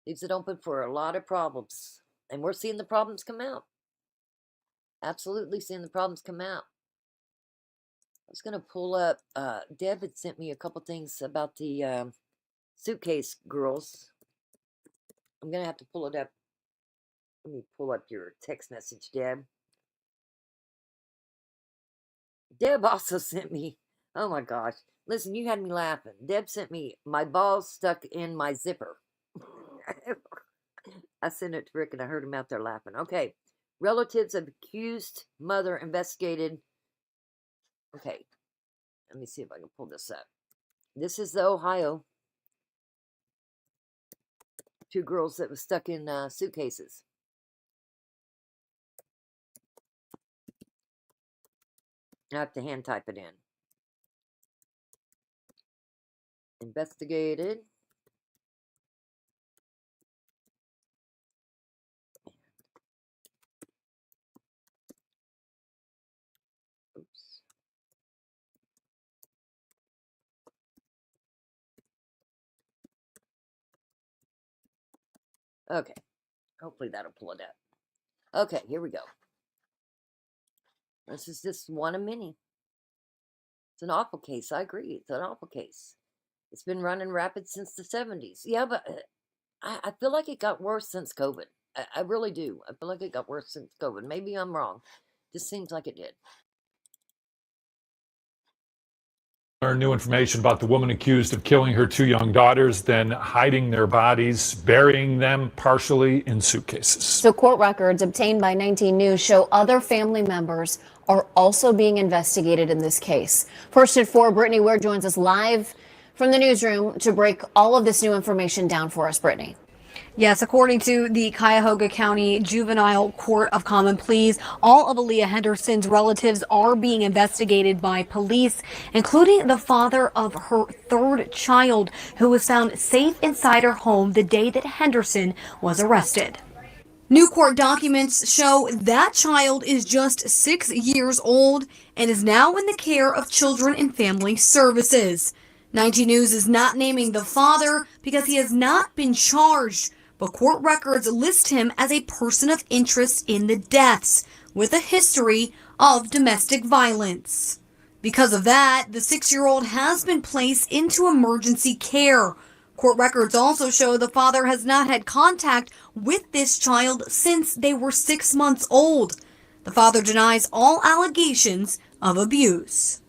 Leaves it open for a lot of problems. And we're seeing the problems come out. Absolutely seeing the problems come out. I was going to pull up, Deb had sent me a couple things about the suitcase girls. I'm going to have to pull it up. Let me pull up your text message, Deb. Deb also sent me, oh my gosh. Listen, you had me laughing. Deb sent me, my balls stuck in my zipper. I sent it to Rick and I heard him out there laughing. Okay. Relatives of accused mother investigated. Okay. Let me see if I can pull this up. This is the Ohio. 2 girls that were stuck in suitcases. I have to hand type it in. Investigated. Oops. Okay. Hopefully that'll pull it up. Okay, here we go. This is just one of many. It's an awful case. I agree. It's an awful case. It's been running rapid since the 70s. Yeah, but I feel like it got worse since COVID. I really do. I feel like it got worse since COVID. Maybe I'm wrong. Just seems like it did. New information about the woman accused of killing her 2 young daughters, then hiding their bodies, burying them partially in suitcases. So court records obtained by 19 News show other family members are also being investigated in this case. First at 4, Brittany Weir joins us live from the newsroom to break all of this new information down for us, Brittany. Yes, according to the Cuyahoga County Juvenile Court of Common Pleas, all of Aaliyah Henderson's relatives are being investigated by police, including the father of her 3rd child, who was found safe inside her home the day that Henderson was arrested. New court documents show that child is just 6 years old and is now in the care of Children and Family Services. 19 News is not naming the father because he has not been charged, but court records list him as a person of interest in the deaths, with a history of domestic violence. Because of that, the 6-year-old has been placed into emergency care. Court records also show the father has not had contact with this child since they were 6 months old. The father denies all allegations of abuse.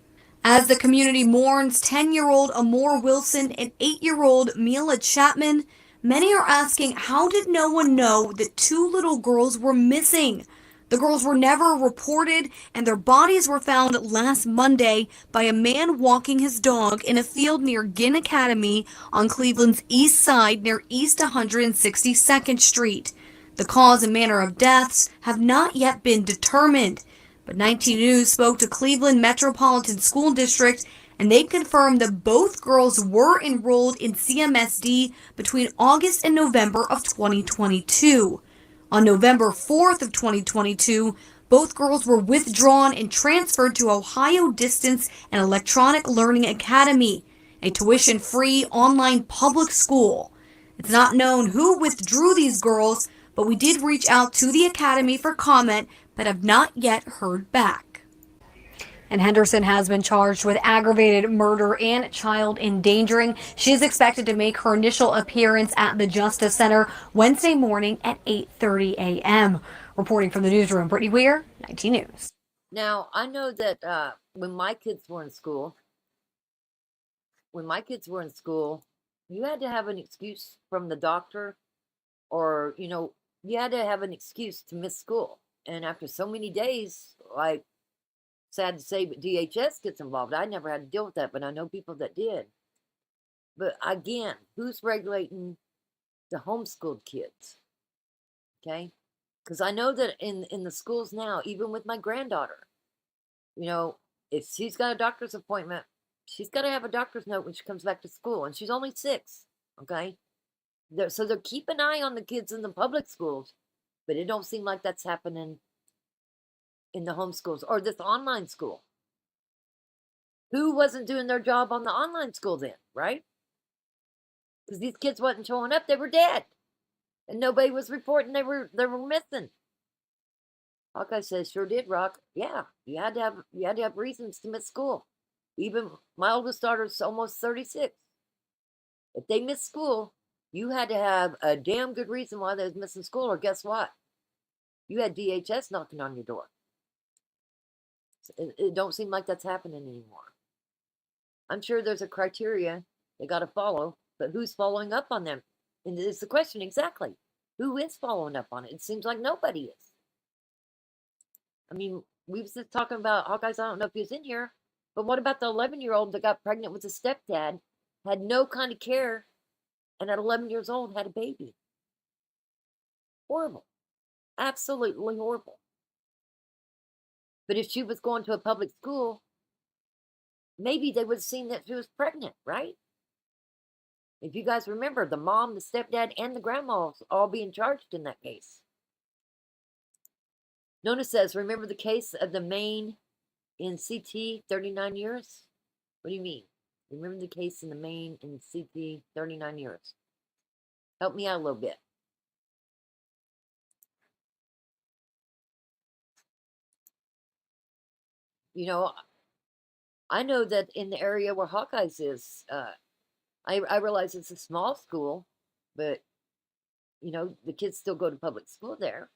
As the community mourns 10-year-old Amor Wilson and 8-year-old Mila Chapman, many are asking, how did no one know that 2 little girls were missing? The girls were never reported, and their bodies were found last Monday by a man walking his dog in a field near Ginn Academy on Cleveland's east side near East 162nd Street. The cause and manner of deaths have not yet been determined, but 19 News spoke to Cleveland Metropolitan School District, and they confirmed that both girls were enrolled in CMSD between August and November of 2022. On November 4th of 2022, both girls were withdrawn and transferred to Ohio Distance and Electronic Learning Academy, a tuition-free online public school. It's not known who withdrew these girls, but we did reach out to the academy for comment, but have not yet heard back. And Henderson has been charged with aggravated murder and child endangering. She is expected to make her initial appearance at the Justice Center Wednesday morning at 8:30 a.m. Reporting from the newsroom, Brittany Weir, 19 News. Now, I know that when my kids were in school, you had to have an excuse from the doctor, or, you had to have an excuse to miss school. And after so many days, like, sad to say, but DHS gets involved. I never had to deal with that, but I know people that did. But again, who's regulating the homeschooled kids? Okay? Because I know that in the schools now, even with my granddaughter, if she's got a doctor's appointment, she's got to have a doctor's note when she comes back to school. And she's only 6, okay? So they're keep an eye on the kids in the public schools, but it don't seem like that's happening in the homeschools or this online school. Who wasn't doing their job on the online school then, right? Because these kids wasn't showing up, they were dead. And nobody was reporting they were missing. Hawkeye says, sure did, Rock. Yeah, you had to have reasons to miss school. Even my oldest daughter's almost 36. If they missed school, you had to have a damn good reason why they was missing school, or guess what? You had DHS knocking on your door. It don't seem like that's happening anymore. I'm sure there's a criteria they got to follow, but who's following up on them? And it's the question exactly. Who is following up on it? It seems like nobody is. I mean, we was just talking about Hawkeyes. I don't know if he was in here, but what about the 11-year-old that got pregnant with a stepdad, had no kind of care, and at 11 years old had a baby? Horrible. Absolutely horrible. But if she was going to a public school, maybe they would have seen that she was pregnant, right? If you guys remember, the mom, the stepdad, and the grandma all being charged in that case. Nona says, remember the case of the Maine in CT, 39 years? What do you mean? Remember the case in the Maine in CT, 39 years? Help me out a little bit. I know that in the area where Hawkeyes is, I realize it's a small school, but you know, the kids still go to public school there,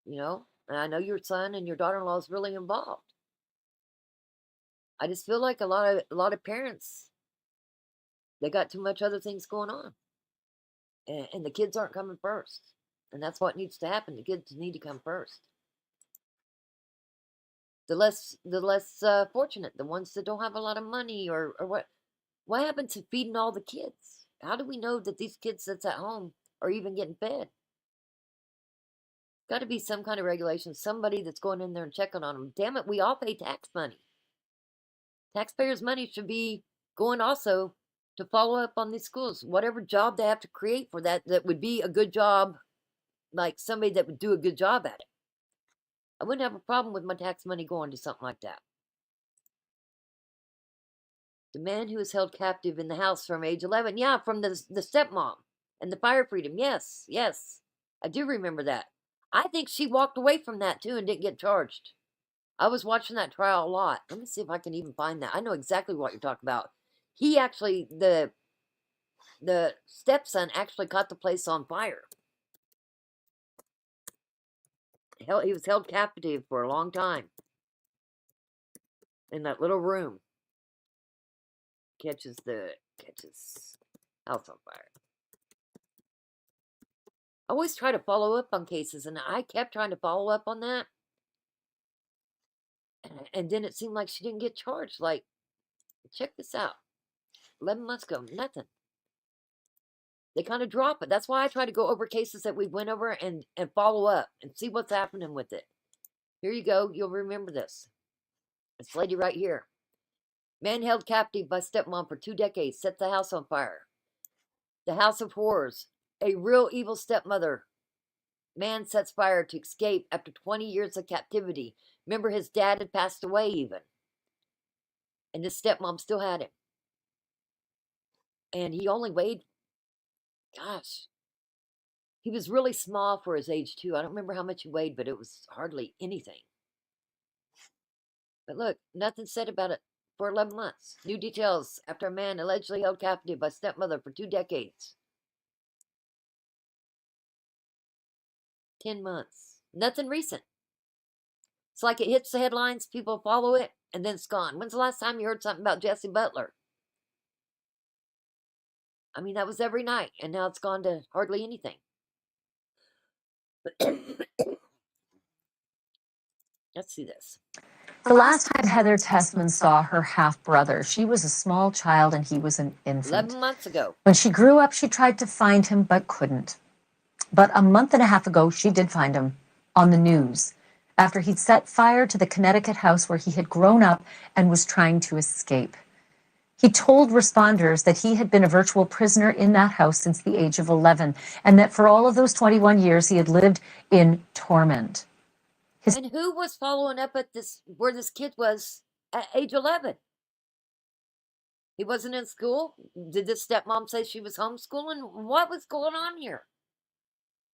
you know, and I know your son and your daughter-in-law is really involved. I just feel like a lot of parents, they got too much other things going on, and the kids aren't coming first, and that's what needs to happen. The kids need to come first. The less fortunate, the ones that don't have a lot of money, or what happened to feeding all the kids? How do we know that these kids that's at home are even getting fed? Got to be some kind of regulation, somebody that's going in there and checking on them. Damn it, we all pay tax money. Taxpayers' money should be going also to follow up on these schools. Whatever job they have to create for that would be a good job, like somebody that would do a good job at it. I wouldn't have a problem with my tax money going to something like that. The man who was held captive in the house from age 11. Yeah, from the stepmom and the fire freedom. Yes, I do remember that. I think she walked away from that too and didn't get charged. I was watching that trial a lot. Let me see if I can even find that. I know exactly what you're talking about. He actually, the stepson actually caught the place on fire. He was held captive for a long time in that little room. Catches house on fire. I always try to follow up on cases, and I kept trying to follow up on that. And then it seemed like she didn't get charged. Like, check this out. 11 months ago, nothing. They kind of drop it. That's why I try to go over cases that we went over and follow up and see what's happening with it. Here you go. You'll remember this. This lady right here. Man held captive by stepmom for 2 decades, set the house on fire. The House of Horrors. A real evil stepmother. Man sets fire to escape after 20 years of captivity. Remember, his dad had passed away even. And his stepmom still had him. And he only weighed, gosh, he was really small for his age too. I don't remember how much he weighed, but it was hardly anything. But look, nothing said about it for 11 months. New details after a man allegedly held captive by stepmother for 2 decades. 10 months. Nothing recent. It's like it hits the headlines, people follow it, and then it's gone. When's the last time you heard something about Jesse Butler? I mean, that was every night, and now it's gone to hardly anything. Let's see this. The last time Heather Tessman saw her half-brother, she was a small child and he was an infant. 11 months ago. When she grew up, she tried to find him but couldn't. But a month and a half ago, she did find him on the news after he'd set fire to the Connecticut house where he had grown up and was trying to escape. He told responders that he had been a virtual prisoner in that house since the age of 11 and that for all of those 21 years, he had lived in torment. And who was following up at this, where this kid was at age 11? He wasn't in school? Did this stepmom say she was homeschooling? What was going on here?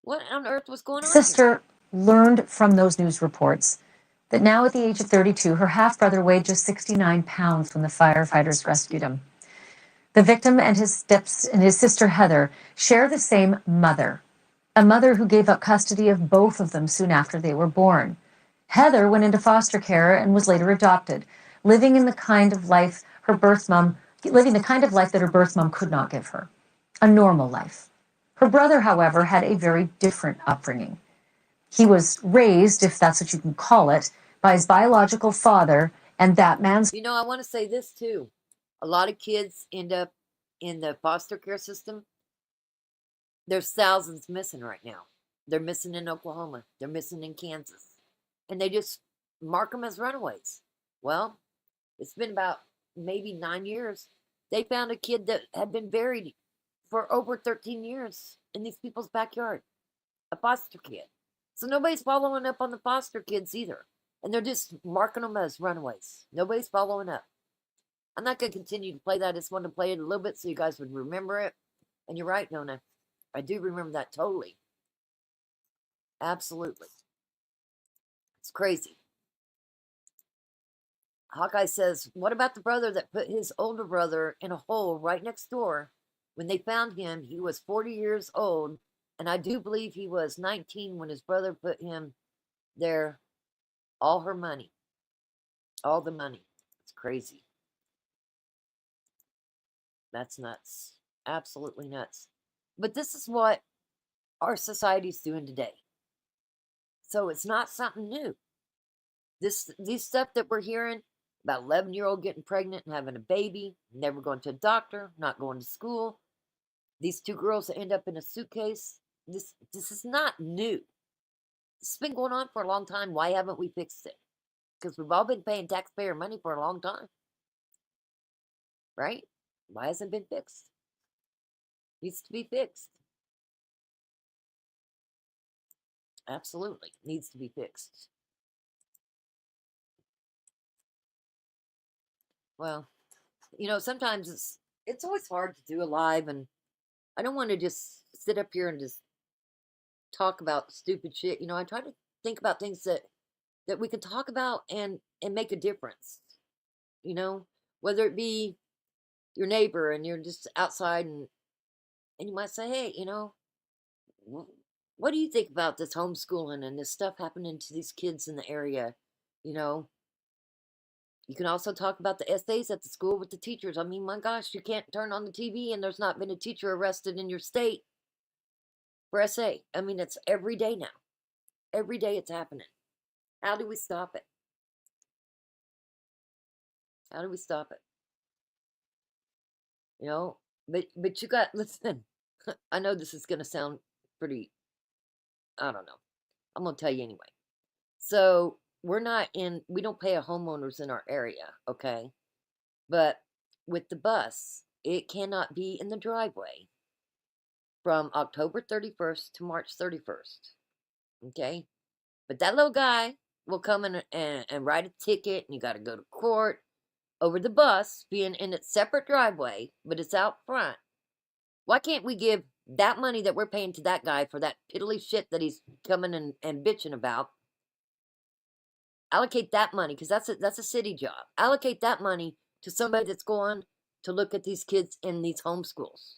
What on earth was going on here? Sister learned from those news reports that now at the age of 32, her half-brother weighed just 69 pounds when the firefighters rescued him. The victim and his sister Heather share the same mother, a mother who gave up custody of both of them soon after they were born. Heather went into foster care and was later adopted, living the kind of life that her birth mom could not give her, a normal life. Her brother, however, had a very different upbringing. He was raised, if that's what you can call it, by his biological father, and that man's... You know, I want to say this too. A lot of kids end up in the foster care system. There's thousands missing right now. They're missing in Oklahoma. They're missing in Kansas. And they just mark them as runaways. Well, it's been about maybe 9 years. They found a kid that had been buried for over 13 years in these people's backyard. A foster kid. So nobody's following up on the foster kids either. And they're just marking them as runaways. Nobody's following up. I'm not going to continue to play that. I just wanted to play it a little bit so you guys would remember it. And you're right, Nona. I do remember that totally. Absolutely. It's crazy. Hawkeye says, what about the brother that put his older brother in a hole right next door When they found him, he was 40 years old, and I do believe he was 19 when his brother put him there. All her money, all the money. It's crazy. That's nuts. Absolutely nuts. But this is what our society's doing today. So it's not something new. These stuff that we're hearing about 11-year-old getting pregnant and having a baby, never going to a doctor, not going to school. These 2 girls that end up in a suitcase. This is not new. It's been going on for a long time. Why haven't we fixed it? Because we've all been paying taxpayer money for a long time. Right? Why hasn't it been fixed? Needs to be fixed. Absolutely. Needs to be fixed. Well, sometimes it's always hard to do a live, and I don't want to just sit up here and just talk about stupid shit. I try to think about things that we can talk about and make a difference. Whether it be your neighbor and you're just outside and you might say, hey, what do you think about this homeschooling and this stuff happening to these kids in the area? You can also talk about the essays at the school with the teachers. I mean, my gosh, you can't turn on the TV and there's not been a teacher arrested in your state for essay. I mean, it's every day now. Every day it's happening. How do we stop it? How do we stop it? But you got, listen, I know this is going to sound pretty, I don't know. I'm going to tell you anyway. So we don't pay a homeowners in our area, okay? But with the bus, it cannot be in the driveway from October 31st to March 31st, okay? But that little guy will come in and write a ticket, and you got to go to court over the bus being in its separate driveway, but it's out front. Why can't we give that money that we're paying to that guy for that piddly shit that he's coming and bitching about? Allocate that money, because that's a city job. Allocate that money to somebody that's going to look at these kids in these homeschools.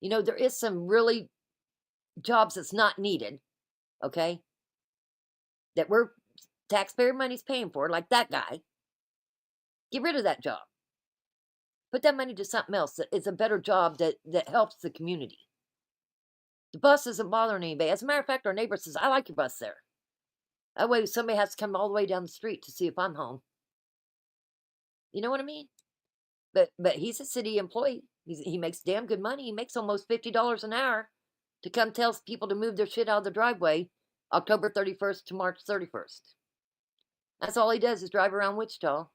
There is some really jobs that's not needed, okay? That we're taxpayer money's paying for, like that guy. Get rid of that job. Put that money to something else that is a better job that helps the community. The bus isn't bothering anybody. As a matter of fact, our neighbor says, I like your bus there. That way somebody has to come all the way down the street to see if I'm home. You know what I mean? But he's a city employee. He makes damn good money. He makes almost $50 an hour to come tell people to move their shit out of the driveway October 31st to March 31st. That's all he does is drive around Wichita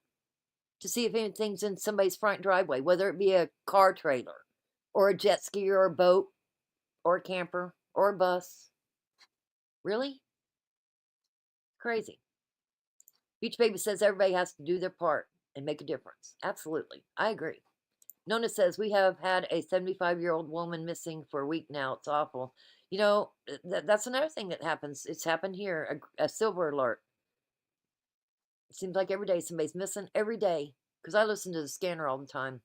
to see if anything's in somebody's front driveway, whether it be a car trailer or a jet ski or a boat or a camper or a bus. Really? Crazy. Beach Baby says everybody has to do their part and make a difference. Absolutely. I agree. Nona says, we have had a 75-year-old woman missing for a week now. It's awful. That's another thing that happens. It's happened here, a silver alert. It seems like every day somebody's missing. Every day. Because I listen to the scanner all the time.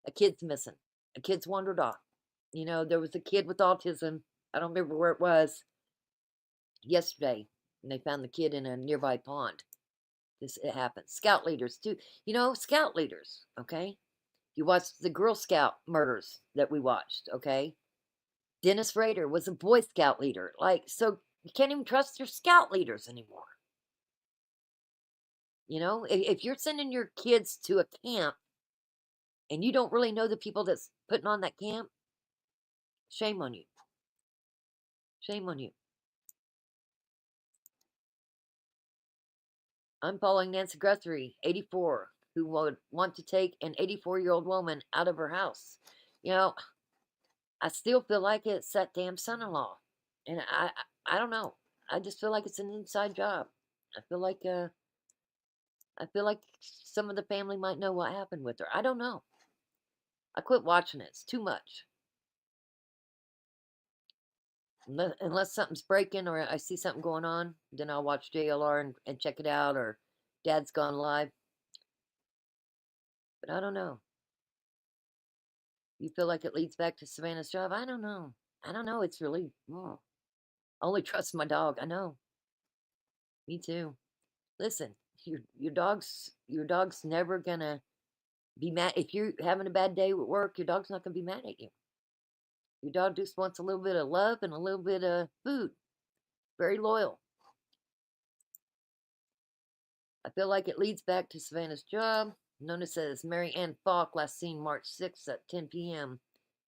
A kid's missing. A kid's wandered off. There was a kid with autism. I don't remember where it was. Yesterday. And they found the kid in a nearby pond. It happens. Scout leaders, too. Scout leaders, okay? You watched the Girl Scout murders that we watched, okay? Dennis Rader was a Boy Scout leader. So you can't even trust your Scout leaders anymore. If you're sending your kids to a camp and you don't really know the people that's putting on that camp, shame on you. Shame on you. I'm following Nancy Guthrie, 84, who would want to take an 84-year-old woman out of her house. I still feel like it's that damn son-in-law. And I don't know. I just feel like it's an inside job. I feel like some of the family might know what happened with her. I don't know. I quit watching it. It's too much. Unless something's breaking or I see something going on, then I'll watch JLR and check it out, or Dad's Gone Live. But I don't know. You feel like it leads back to Savannah's job? I don't know. I don't know. It's really, I only trust my dog. I know. Me too. Listen, your dog's never gonna be mad if you're having a bad day at work. Your dog's not gonna be mad at you. Your dog just wants a little bit of love and a little bit of food. Very loyal. I feel like it leads back to Savannah's job. Nona says Mary Ann Falk last seen March 6th at 10 p.m.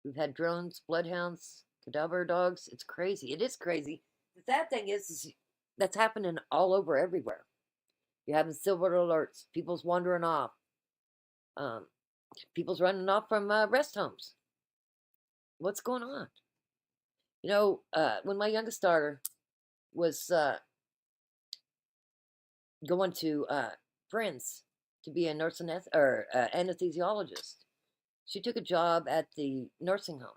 We've had drones, bloodhounds, cadaver dogs. It's crazy. It is crazy. The sad thing is that's happening all over everywhere. You're having silver alerts. People's wandering off. People's running off from rest homes. What's going on? You know, when my youngest daughter was going to Friends to be a nurse or anesthesiologist, she took a job at the nursing home.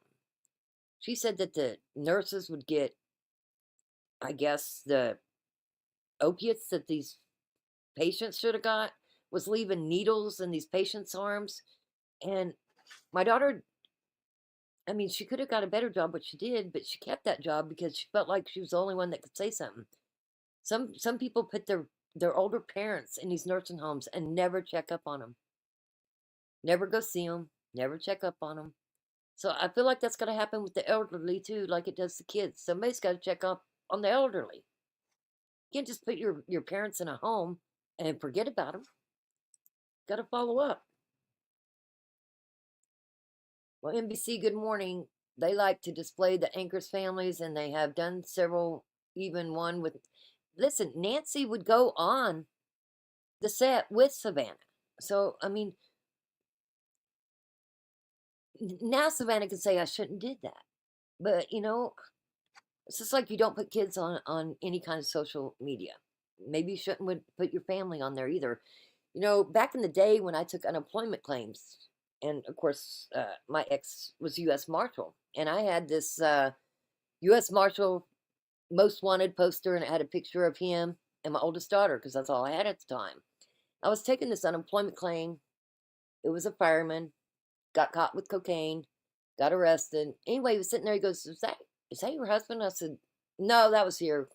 She said that the nurses would get, I guess, the opiates that these patients should have got, was leaving needles in these patients' arms. And my daughter, I mean, she could have got a better job, but she did, but she kept that job because she felt like she was the only one that could say something. Some people put their older parents in these nursing homes and never check up on them. Never go see them, never check up on them. So I feel like that's going to happen with the elderly too, like it does the kids. Somebody's got to check up on the elderly. You can't just put your parents in a home and forget about them. Got to follow up. Well, NBC, good morning. They like to display the anchors' families, and they have done several, even one with... Listen, Nancy would go on the set with Savannah. So, I mean, now Savannah can say, I shouldn't did that. But, you know, it's just like you don't put kids on any kind of social media. Maybe you shouldn't put your family on there either. You know, back in the day when I took unemployment claims, and of course, my ex was U.S. Marshal, and I had this U.S. Marshal most wanted poster, and it had a picture of him and my oldest daughter, because that's all I had at the time. I was taking this unemployment claim. It was a fireman, got caught with cocaine, got arrested. Anyway, he was sitting there. He goes, is that your husband? I said, no, that was here.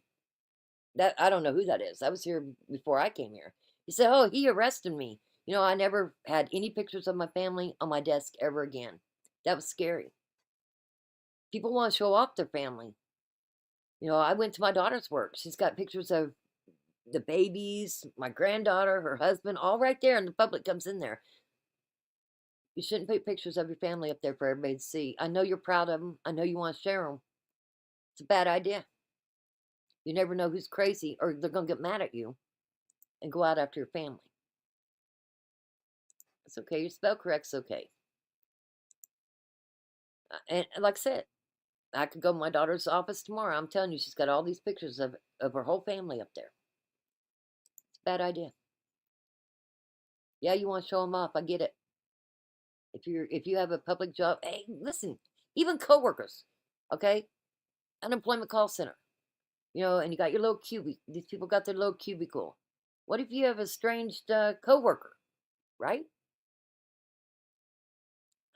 I don't know who that is. That was here before I came here. He said, oh, he arrested me. You know, I never had any pictures of my family on my desk ever again. That was scary. People want to show off their family. You know, I went to my daughter's work. She's got pictures of the babies, my granddaughter, her husband, all right there, and the public comes in there. You shouldn't put pictures of your family up there for everybody to see. I know you're proud of them. I know you want to share them. It's a bad idea. You never know who's crazy, or they're going to get mad at you and go out after your family. It's okay. Your spell correct's okay. And like I said, I could go to my daughter's office tomorrow. I'm telling you, she's got all these pictures of her whole family up there. It's a bad idea. Yeah, you want to show them off. I get it. If you have a public job, hey, listen, even coworkers, okay? Unemployment call center, you know, and you got your little cubicle. These people got their little cubicle. What if you have a estranged coworker, right?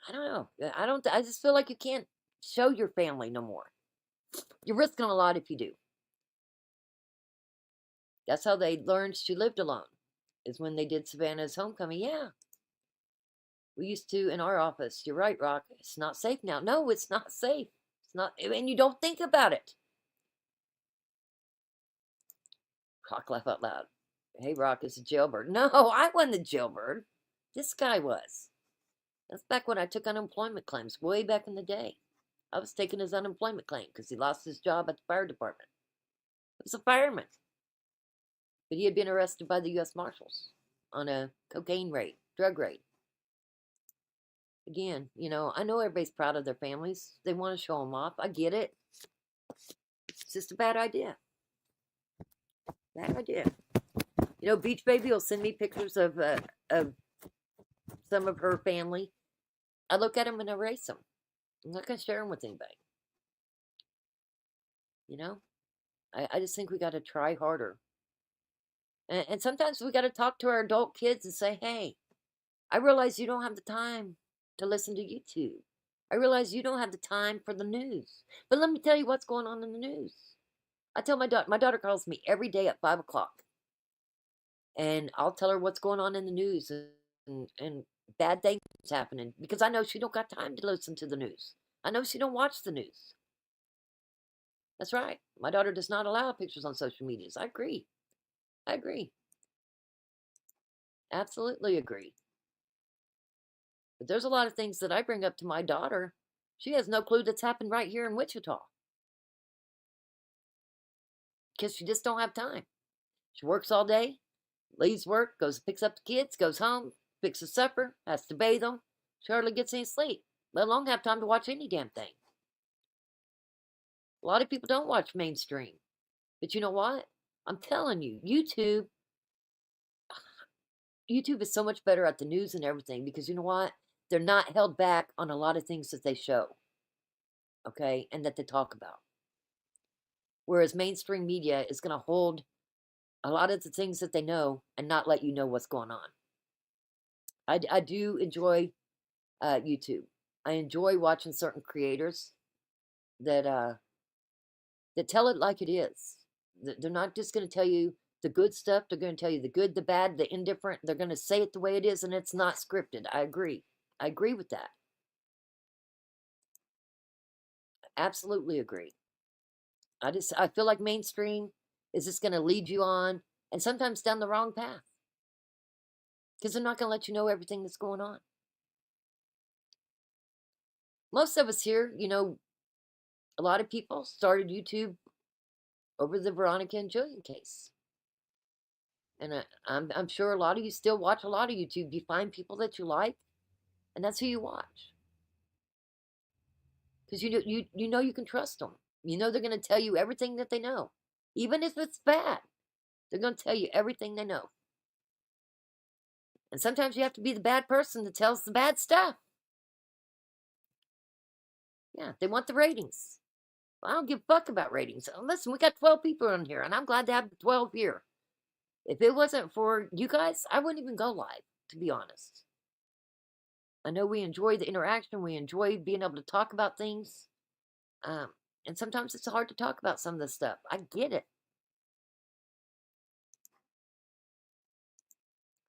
I don't know. I just feel like you can't show your family no more. You're risking a lot if you do. That's how they learned she lived alone, is when they did Savannah's homecoming. Yeah. We used to in our office. You're right, Rock. It's not safe now. No, it's not safe. It's not, and you don't think about it. Rock laugh out loud. Hey, Rock is a jailbird. No, I wasn't the jailbird. This guy was. That's back when I took unemployment claims, way back in the day. I was taking his unemployment claim because he lost his job at the fire department. He was a fireman. But he had been arrested by the U.S. Marshals on a cocaine raid, drug raid. Again, you know, I know everybody's proud of their families. They want to show them off. I get it. It's just a bad idea. Bad idea. You know, Beach Baby will send me pictures of some of her family. I look at them and erase them. I'm not going to share them with anybody. You know? I just think we got to try harder. And sometimes we got to talk to our adult kids and say, hey, I realize you don't have the time to listen to YouTube. I realize you don't have the time for the news. But let me tell you what's going on in the news. I tell my daughter calls me every day at 5 o'clock. And I'll tell her what's going on in the news and bad things happening because I know she don't got time to listen to the news. I know she don't watch the news. That's right. My daughter does not allow pictures on social medias. I agree. I agree. Absolutely agree. But there's a lot of things that I bring up to my daughter. She has no clue that's happened right here in Wichita. Because she just don't have time. She works all day, leaves work, goes picks up the kids, goes home, fixes supper, has to bathe them. She hardly gets any sleep, let alone have time to watch any damn thing. A lot of people don't watch mainstream. But you know what? I'm telling you, YouTube is so much better at the news and everything because you know what? They're not held back on a lot of things that they show. Okay? And that they talk about. Whereas mainstream media is going to hold a lot of the things that they know and not let you know what's going on. I do enjoy YouTube. I enjoy watching certain creators that tell it like it is. They're not just going to tell you the good stuff. They're going to tell you the good, the bad, the indifferent. They're going to say it the way it is, and it's not scripted. I agree. I agree with that. Absolutely agree. I feel like mainstream is just going to lead you on, and sometimes down the wrong path. Because they're not going to let you know everything that's going on. Most of us here, you know, a lot of people started YouTube over the Veronica and Julian case. And I'm sure a lot of you still watch a lot of YouTube. You find people that you like, and that's who you watch. Because you know you can trust them. You know they're going to tell you everything that they know. Even if it's bad, they're going to tell you everything they know. And sometimes you have to be the bad person that tells the bad stuff. Yeah, they want the ratings. Well, I don't give a fuck about ratings. Listen, we got 12 people in here, and I'm glad to have the 12 here. If it wasn't for you guys, I wouldn't even go live, to be honest. I know we enjoy the interaction. We enjoy being able to talk about things. And sometimes it's hard to talk about some of this stuff. I get it.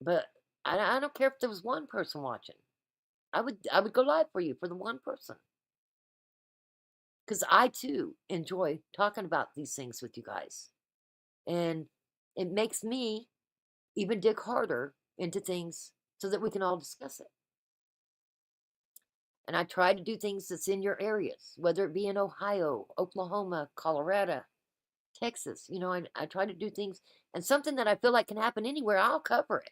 But I don't care if there was one person watching. I would go live for you for the one person. Because I too enjoy talking about these things with you guys. And it makes me even dig harder into things so that we can all discuss it. And I try to do things that's in your areas, whether it be in Ohio, Oklahoma, Colorado, Texas. You know, I try to do things, and something that I feel like can happen anywhere, I'll cover it.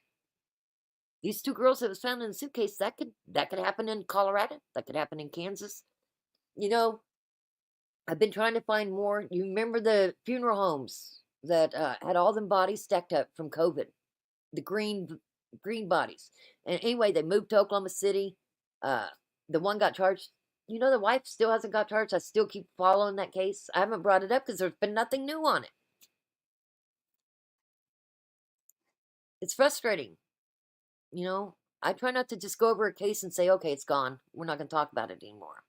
These two girls that was found in the suitcase, that could happen in Colorado. That could happen in Kansas. You know, I've been trying to find more. You remember the funeral homes that had all them bodies stacked up from COVID, the green bodies. And anyway, they moved to Oklahoma City. The one got charged. You know, the wife still hasn't got charged. I still keep following that case. I haven't brought it up because there's been nothing new on it. It's frustrating. You know, I try not to just go over a case and say, okay, it's gone. We're not going to talk about it anymore.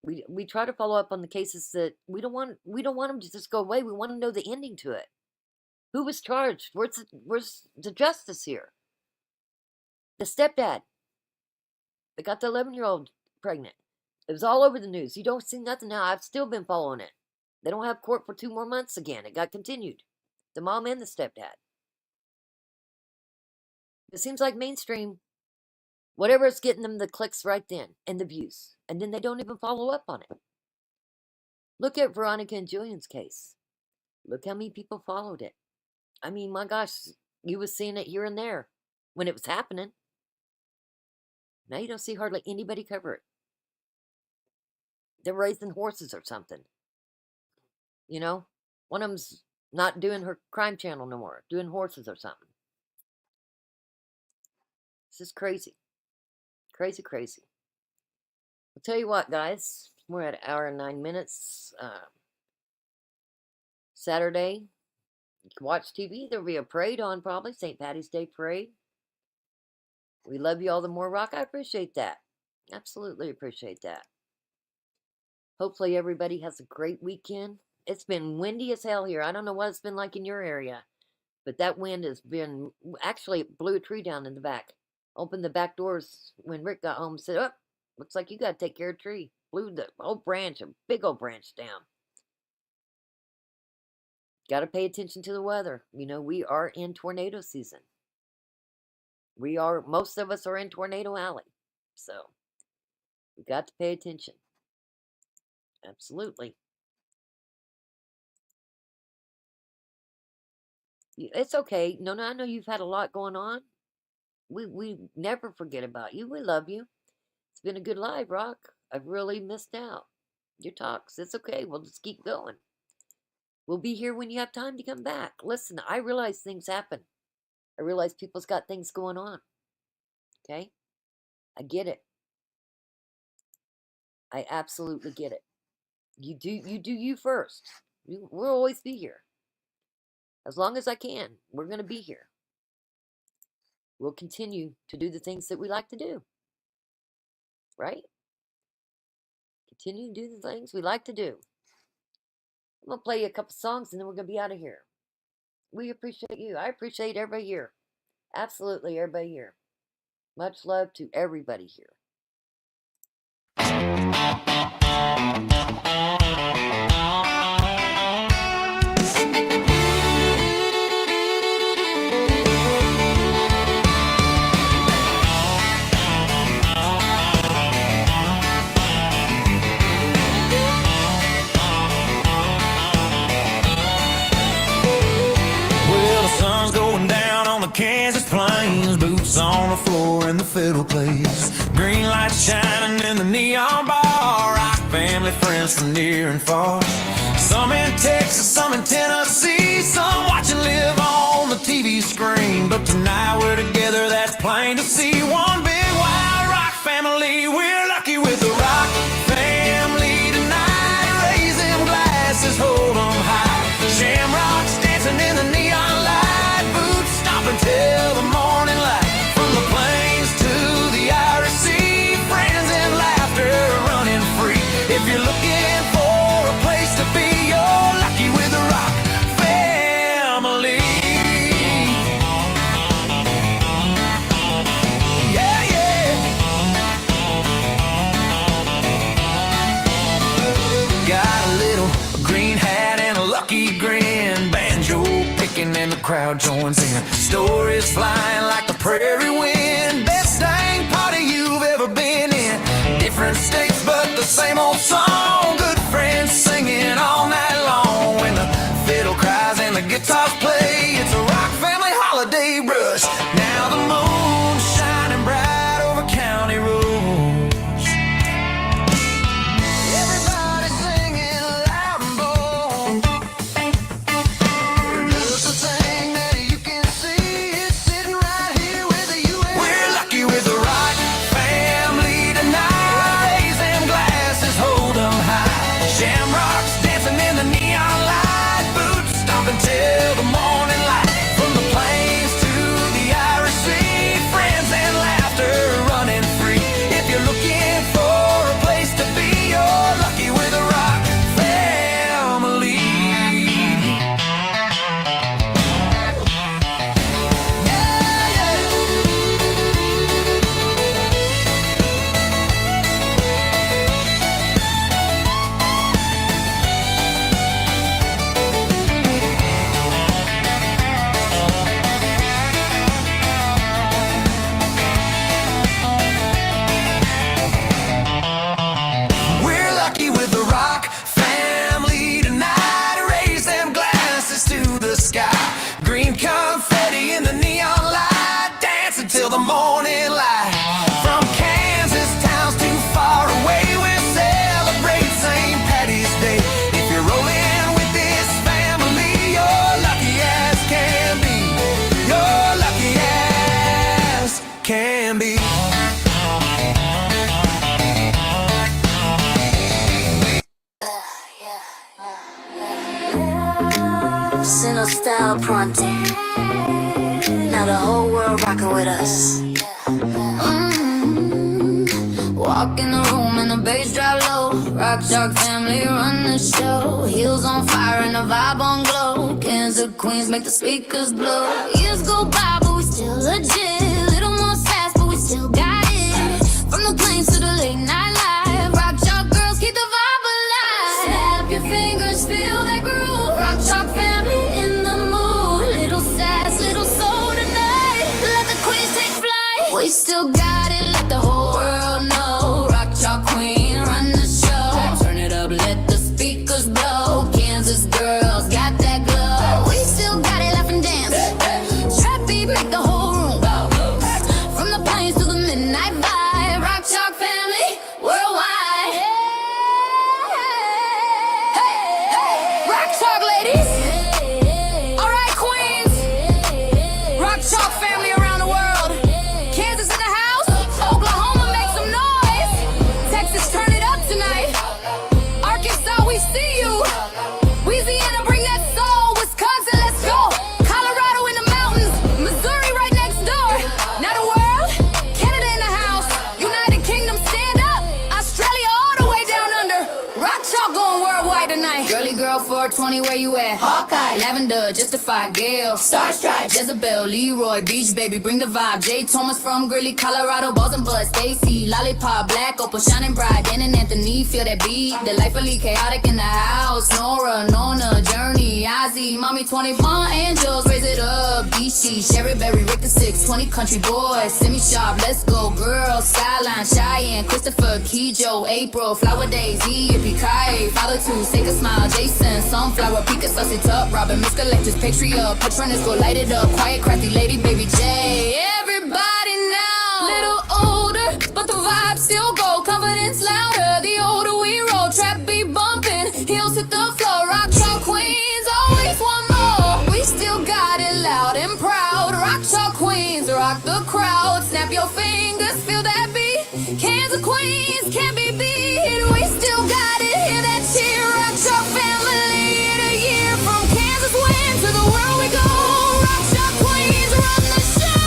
We try to follow up on the cases that we don't want them to just go away. We want to know the ending to it. Who was charged? Where's the justice here? The stepdad that got the 11-year-old pregnant. It was all over the news. You don't see nothing now. I've still been following it. They don't have court for 2 more months again. It got continued. The mom and the stepdad. It seems like mainstream, whatever is getting them the clicks right then and the views. And then they don't even follow up on it. Look at Veronica and Julian's case. Look how many people followed it. I mean, my gosh, you was seeing it here and there when it was happening. Now you don't see hardly anybody cover it. They're raising horses or something. You know? One of them's not doing her crime channel no more. Doing horses or something. This is crazy. Crazy, crazy. I'll tell you what, guys. We're at 1 hour and 9 minutes. Saturday. You can watch TV. There'll be a parade on probably. St. Patty's Day parade. We love you all the more, Rock. I appreciate that. Absolutely appreciate that. Hopefully everybody has a great weekend. It's been windy as hell here. I don't know what it's been like in your area, but that wind has been, actually it blew a tree down in the back. Opened the back doors when Rick got home, said, oh, looks like you got to take care of the tree. Blew the whole branch, a big old branch down. Got to pay attention to the weather. You know, we are in tornado season. Most of us are in Tornado Alley. So, we got to pay attention. Absolutely. It's okay. No, I know you've had a lot going on. We never forget about you. We love you. It's been a good live, Rock. I've really missed out. Your talks. It's okay. We'll just keep going. We'll be here when you have time to come back. Listen, I realize things happen. I realize people's got things going on. Okay? I get it. I absolutely get it. You do you first. We'll always be here. As long as I can, we're going to be here. We'll continue to do the things that we like to do. Right? Continue to do the things we like to do. I'm going to play you a couple songs and then we're going to be out of here. We appreciate you. I appreciate everybody here. Absolutely everybody here. Much love to everybody here. Well, the sun's going down on the Kansas plains, boots on the floor and the fiddle plays. Green lights shining in the neon bar, rock family friends from near and far. Some in Texas, some in Tennessee, some watching live on the TV screen. But tonight we're together, that's plain to see. One big wild rock family, we're lucky with the rock family tonight. Raise them glasses, hold them high. Shamrocks dancing in the neon light, boots stomping till the morning light. From the plains to the Irish Sea, friends and laughter running free. If you're looking for a place to be, you're lucky with the rock family. Yeah, yeah. Got a little green hat and a lucky grin, banjo picking and the crowd joins in. Stories flying like the prairie wind, best dang party you've ever been in. Different states but the same old song, good friends singing all night long. When the fiddle cries and the guitars play, it's a rock family holiday rush. Now the moon's shining bright over county roads. Everybody singing loud and bold. Just a thing that you can see, it's sitting right here with you. We're lucky with the rock family tonight. Raise them glasses, hold them high. Shamrocks dancing in the neon light, boots stomping till the morning light. From the plains to the Irish Sea, friends and laughter running free. If you're looking for a place to be, you're lucky with a rock family. Yeah, yeah. We're lucky with the rock family tonight. Raise them glasses to the sky. Green confetti in the neon light, dancing till the morning light. From Kansas towns too far away, we celebrate St. Patty's Day. If you're rolling with this family, you're lucky as can be. You're lucky as can be. Sinner style pronto. Now the whole world rocking with us. in the room and the bass drop low. Rock Chalk family run the show. Heels on fire and the vibe on glow. Kings of queens make the speakers blow. Years go by but we still legit. Little more sass but we still got it. From the plains to the late night live. Rock Chalk girls keep the vibe alive. Snap your fingers, feel that groove. Rock Chalk family in the mood. Little sass, little soul tonight. Let the queens take flight. We still got it, let the whole world know. Rock Chalk queen, run the show. Turn it up, let the speakers blow. Kansas girls got that glow. We still got it, laugh and dance. Trap beat, make the whole room. From the plains to the midnight vibe. Rock Chalk family, worldwide. Hey, Rock Chalk ladies. Alright, queens. Rock Chalk family around the world. Kansas in the house. Oklahoma, make some noise. Texas, turn it up tonight. Arkansas, we see you. Louisiana, bring that soul. Wisconsin, let's go. Colorado in the mountains. Missouri right next door. Now the world. Canada in the house. United Kingdom, stand up. Australia all the way down under. Rock Chalk going worldwide tonight. Girly girl 420, where you at? Hawkeye, Lavender, Justified, Gale, Starstripe, Jezebel, Leroy, Beach Baby, bring the vibe. Jay Thomas from Greeley, Colorado, Balls and Bud, Stacy, Lollipop, Black Opal, Shining Bright, Dan and Anthony, feel that beat. Delightfully chaotic in the house. Nora, Nona, Journey, Ozzy, Mommy 21, Angels, raise it up. DC, Sherry Berry, Rick the 620, Country Boys, Semi Sharp, let's go. Girls, Skyline, Cheyenne, Christopher, Kijo, April, Flower Daisy, Yippee Kai, Father 2, Take a Smile, Jason, Sunflower, Pika, Sussy, Top, Robin, Miss Collectors, Patriot, Patronus, go light it up. Quiet, crafty lady, baby J. Everybody now, little older, but the vibe still go. Confidence louder, the older we roll. Trap beat bumping, heels hit the floor. Rock Chalk queens, always want more. We still got it loud and proud. Rock Chalk queens, rock the crowd. Snap your fingers, feel that beat. Kansas queens can't be beat. We still got it, hear that cheer. Rock Chalk family in a year. From Kansas wind to the world we go. Rock Chalk queens run the show.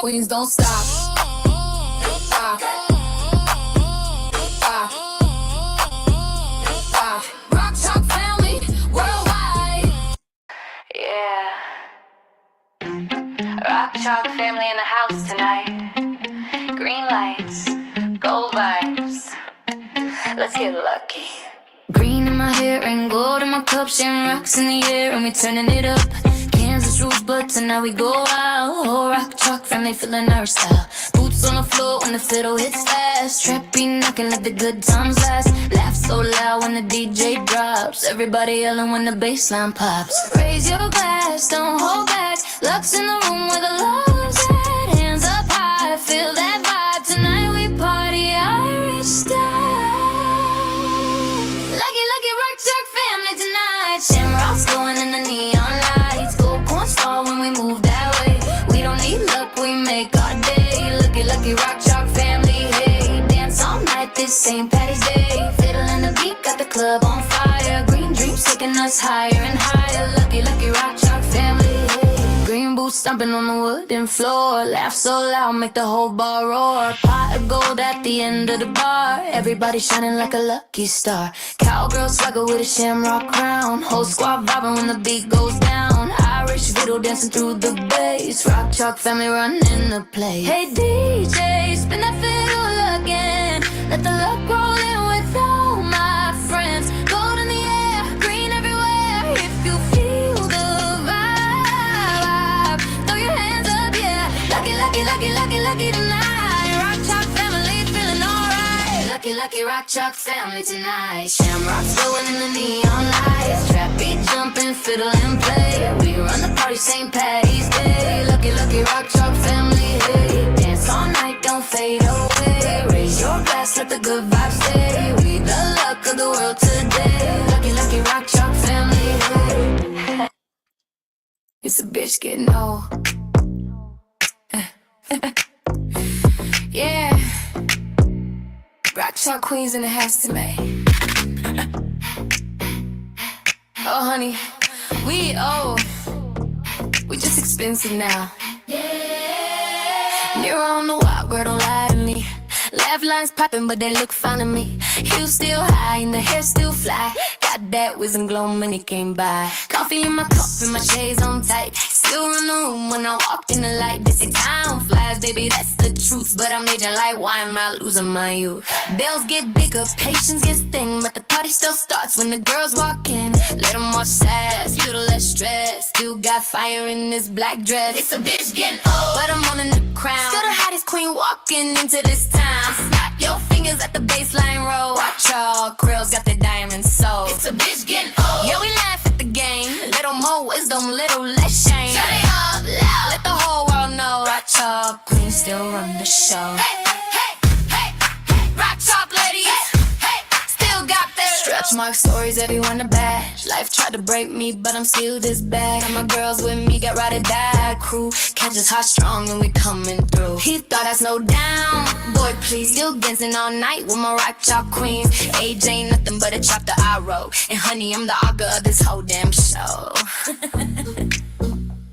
Queens don't stop. Stop. Stop. Stop. Rock Chalk family worldwide. Yeah. Rock Chalk family in the house tonight. Green lights, gold vibes. Let's get lucky. Green in my hair and gold in my cup, sharing rocks in the air and we turning it up. Kansas roots, but tonight we go out. Oh, Rock Chalk family feeling our style. Boots on the floor when the fiddle hits fast. Trap beat knocking, let the good times last. Laugh so loud when the DJ drops. Everybody yelling when the bass line pops. Raise your glass, don't hold back. Luck's in the room where the love's at. Hands up high, feel that vibe. Tonight we party Irish style. Lucky, lucky Rock Chalk family tonight. Shamrocks going in the neon lights. Gold corn star when we move that way. We don't need luck, we make our day. Lucky, lucky Rock Chalk family, hey. Dance all night, this St. Patty's Day. Fiddle in the beat, got the club on fire. Green dreams taking us higher and higher. Lucky, lucky Rock Chalk family, hey. Green boots stomping on the wooden floor. Laugh so loud, make the whole bar roar. Pot of gold at the end of the bar. Everybody shining like a lucky star. Cowgirl swagger with a shamrock crown. Whole squad vibing when the beat goes down. Irish fiddle dancing through the bass. Rock Chalk family running the place. Hey DJ, spin that fiddle again. Let the luck roll in with all my friends. Gold in the air, green everywhere. If you feel the vibe, throw your hands up, yeah. Lucky, lucky, lucky, lucky, lucky tonight. Rock Chalk family feeling alright. Lucky, lucky Rock Chalk family tonight. Shamrocks glowing in the neon lights. Trap beat jumping, fiddle and play. We run the party St. Patty's Day. Lucky, lucky Rock Chalk family, hey. Dance all night, don't fade away. Raise your glass, let the good vibes stay. We the luck of the world today. Lucky, lucky Rock Chalk family, hey. It's a bitch getting old. Yeah. Rock Chalk queens in the house tonight. Oh, honey, we old. We just expensive now. Mirror on the wall, girl, don't lie to me. Laugh lines popping, but they look fine to me. Heels still high and the hair still fly. Got that wisdom glow, money came by. Coffee in my cup and my shades on tight. Still run the room when I walk in the light. They say time flies, baby, that's the truth. But I'm aging like, why am I losing my youth? Bells get bigger, patience gets thin, but the party still starts when the girls walk in. Let them watch sass, little less stress. Still got fire in this black dress. It's a bitch getting old, but I'm on a new crown. Still the hottest queen walking into this town. Snap your fingers at the baseline roll. Watch y'all, Krill's got the diamond soul. It's a bitch getting old. Yeah, we laugh at the game. Little more wisdom, little less shame. Shut it up loud. Let the whole world know. Rock Chalk Queen still run the show. Hey, hey, hey, hey. Rock Chalk ladies. Hey, still got this. Stretch mark stories, everyone a badge. Life tried to break me, but I'm still this bad. Got my girls with me, got ride or die crew. Catch us hot strong and we coming through. He thought I slowed down. Boy, please, still dancing all night with my Rock Chalk queens. Age ain't nothing but a chapter I wrote. And honey, I'm the author of this whole damn show.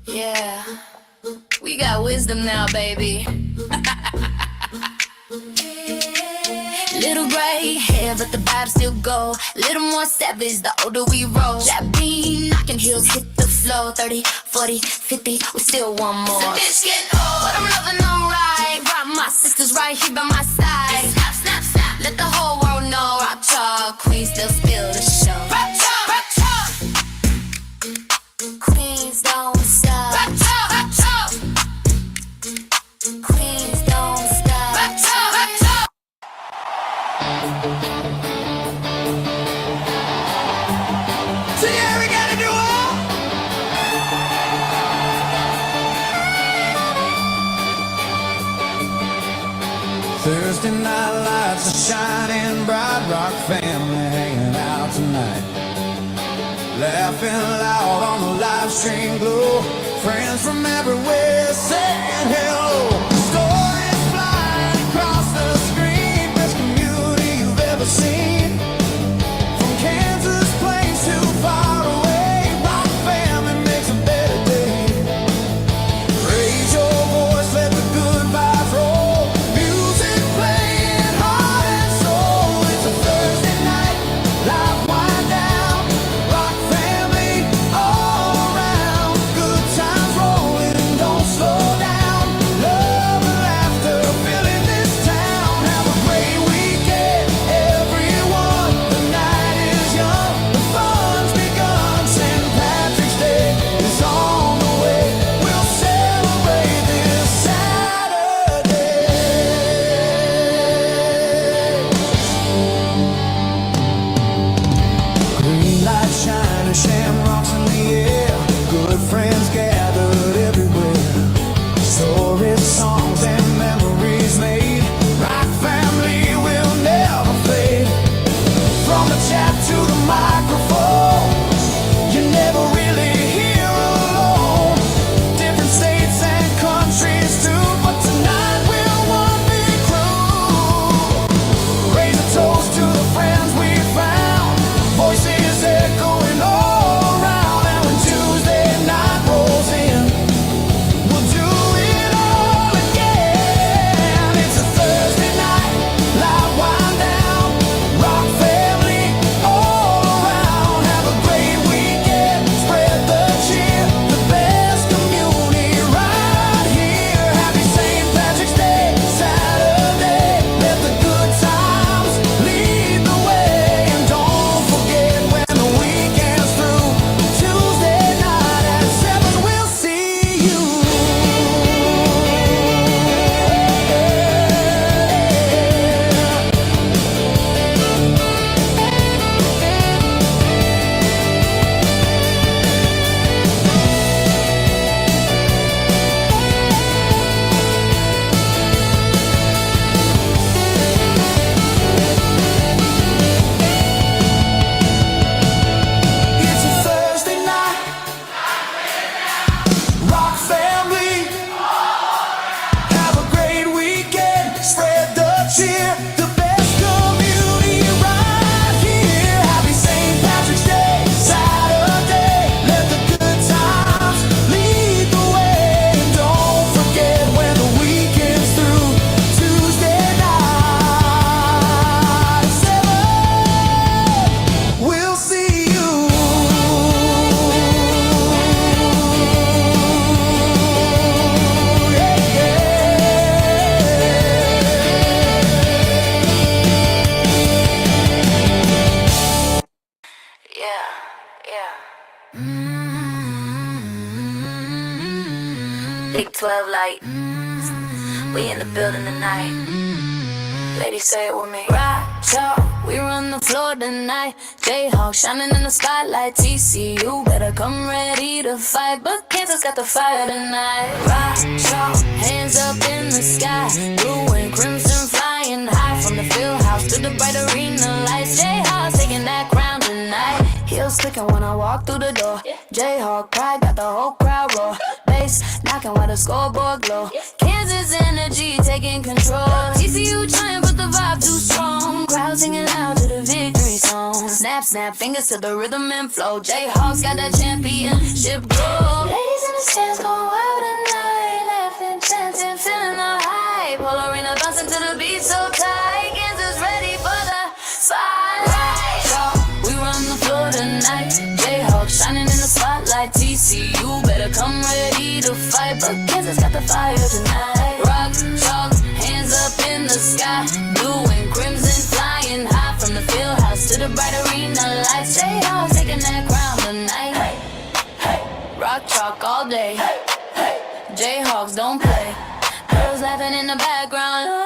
Yeah, we got wisdom now, baby. Little gray hair, but the vibe still go. Little more savage, the older we roll. That beat, knocking heels, hit the flow. 30, 40, 50, we still want more. The bitch get old, but I'm loving them right. Rock my sisters right here by my side. Snap, snap, snap, let the whole world know. Rock Chalk Queen still spill the show. Rock Chalk, Rock Chalk. Queens don't stop. Rock Chalk, Rock Chalk. Queens don't stop. Rock Chalk, Rock Chalk. So yeah, we gotta do all. Thursday night lights are shining bright. Rock family hanging out tonight. Laughing loud on the live stream glow. Friends from everywhere saying hello. Stories flying across the screen. Best community you've ever seen. From Kansas Plains too far away. Rock family makes a better day. Raise your voice, let the good vibes roll. Music playing heart and soul. It's a Thursday night, live wind down. Rock family all around. Good times rolling, don't slow down. Love and laughter filling this town. Have a great weekend, everyone. The night is young, the fun's begun. St. Patrick's Day is on the way. We'll celebrate this Saturday. Green light shining, shamrocks in the air. Good friends gathered everywhere. Stories, songs, and memories made. Rock family will never fade. From the chat to the microphone, you never really hear alone. Different states and countries too, but tonight we're one big crew. Raise a toast to the friends we found. Voices echoing all around. Big 12 light. We in the building tonight. Ladies, say it with me. Rock, chalk, we run the floor tonight. Jayhawk shining in the spotlight. TCU better come ready to fight, but Kansas got the fire tonight. Rock, chalk, hands up in the sky. Blue and crimson flying high from the field house to the bright arena lights. Jayhawks taking that crown tonight. Heels clicking when I walk through the door. Jayhawk pride got the whole crowd roar. Bass knocking while the scoreboard glow. Kansas energy taking control. TCU trying but the vibe too strong. Crowd singing loud to the victory song. Snap, snap, fingers to the rhythm and flow. Jayhawks got that championship glow. Ladies in the stands going wild tonight. Laughing, chanting, feeling the hype. Whole arena bouncing to the beat so tight. Kansas ready for the spotlight. We run the floor tonight. Jayhawks shining in the spotlight. TCU better come ready to fight, but Kansas got the fire tonight. Rock, chalk, hands up in the sky. Blue and crimson flying high from the field house to the bright arena lights. Jayhawks taking that crown tonight. Rock, chalk all day. Jayhawks don't play. Girls laughing in the background.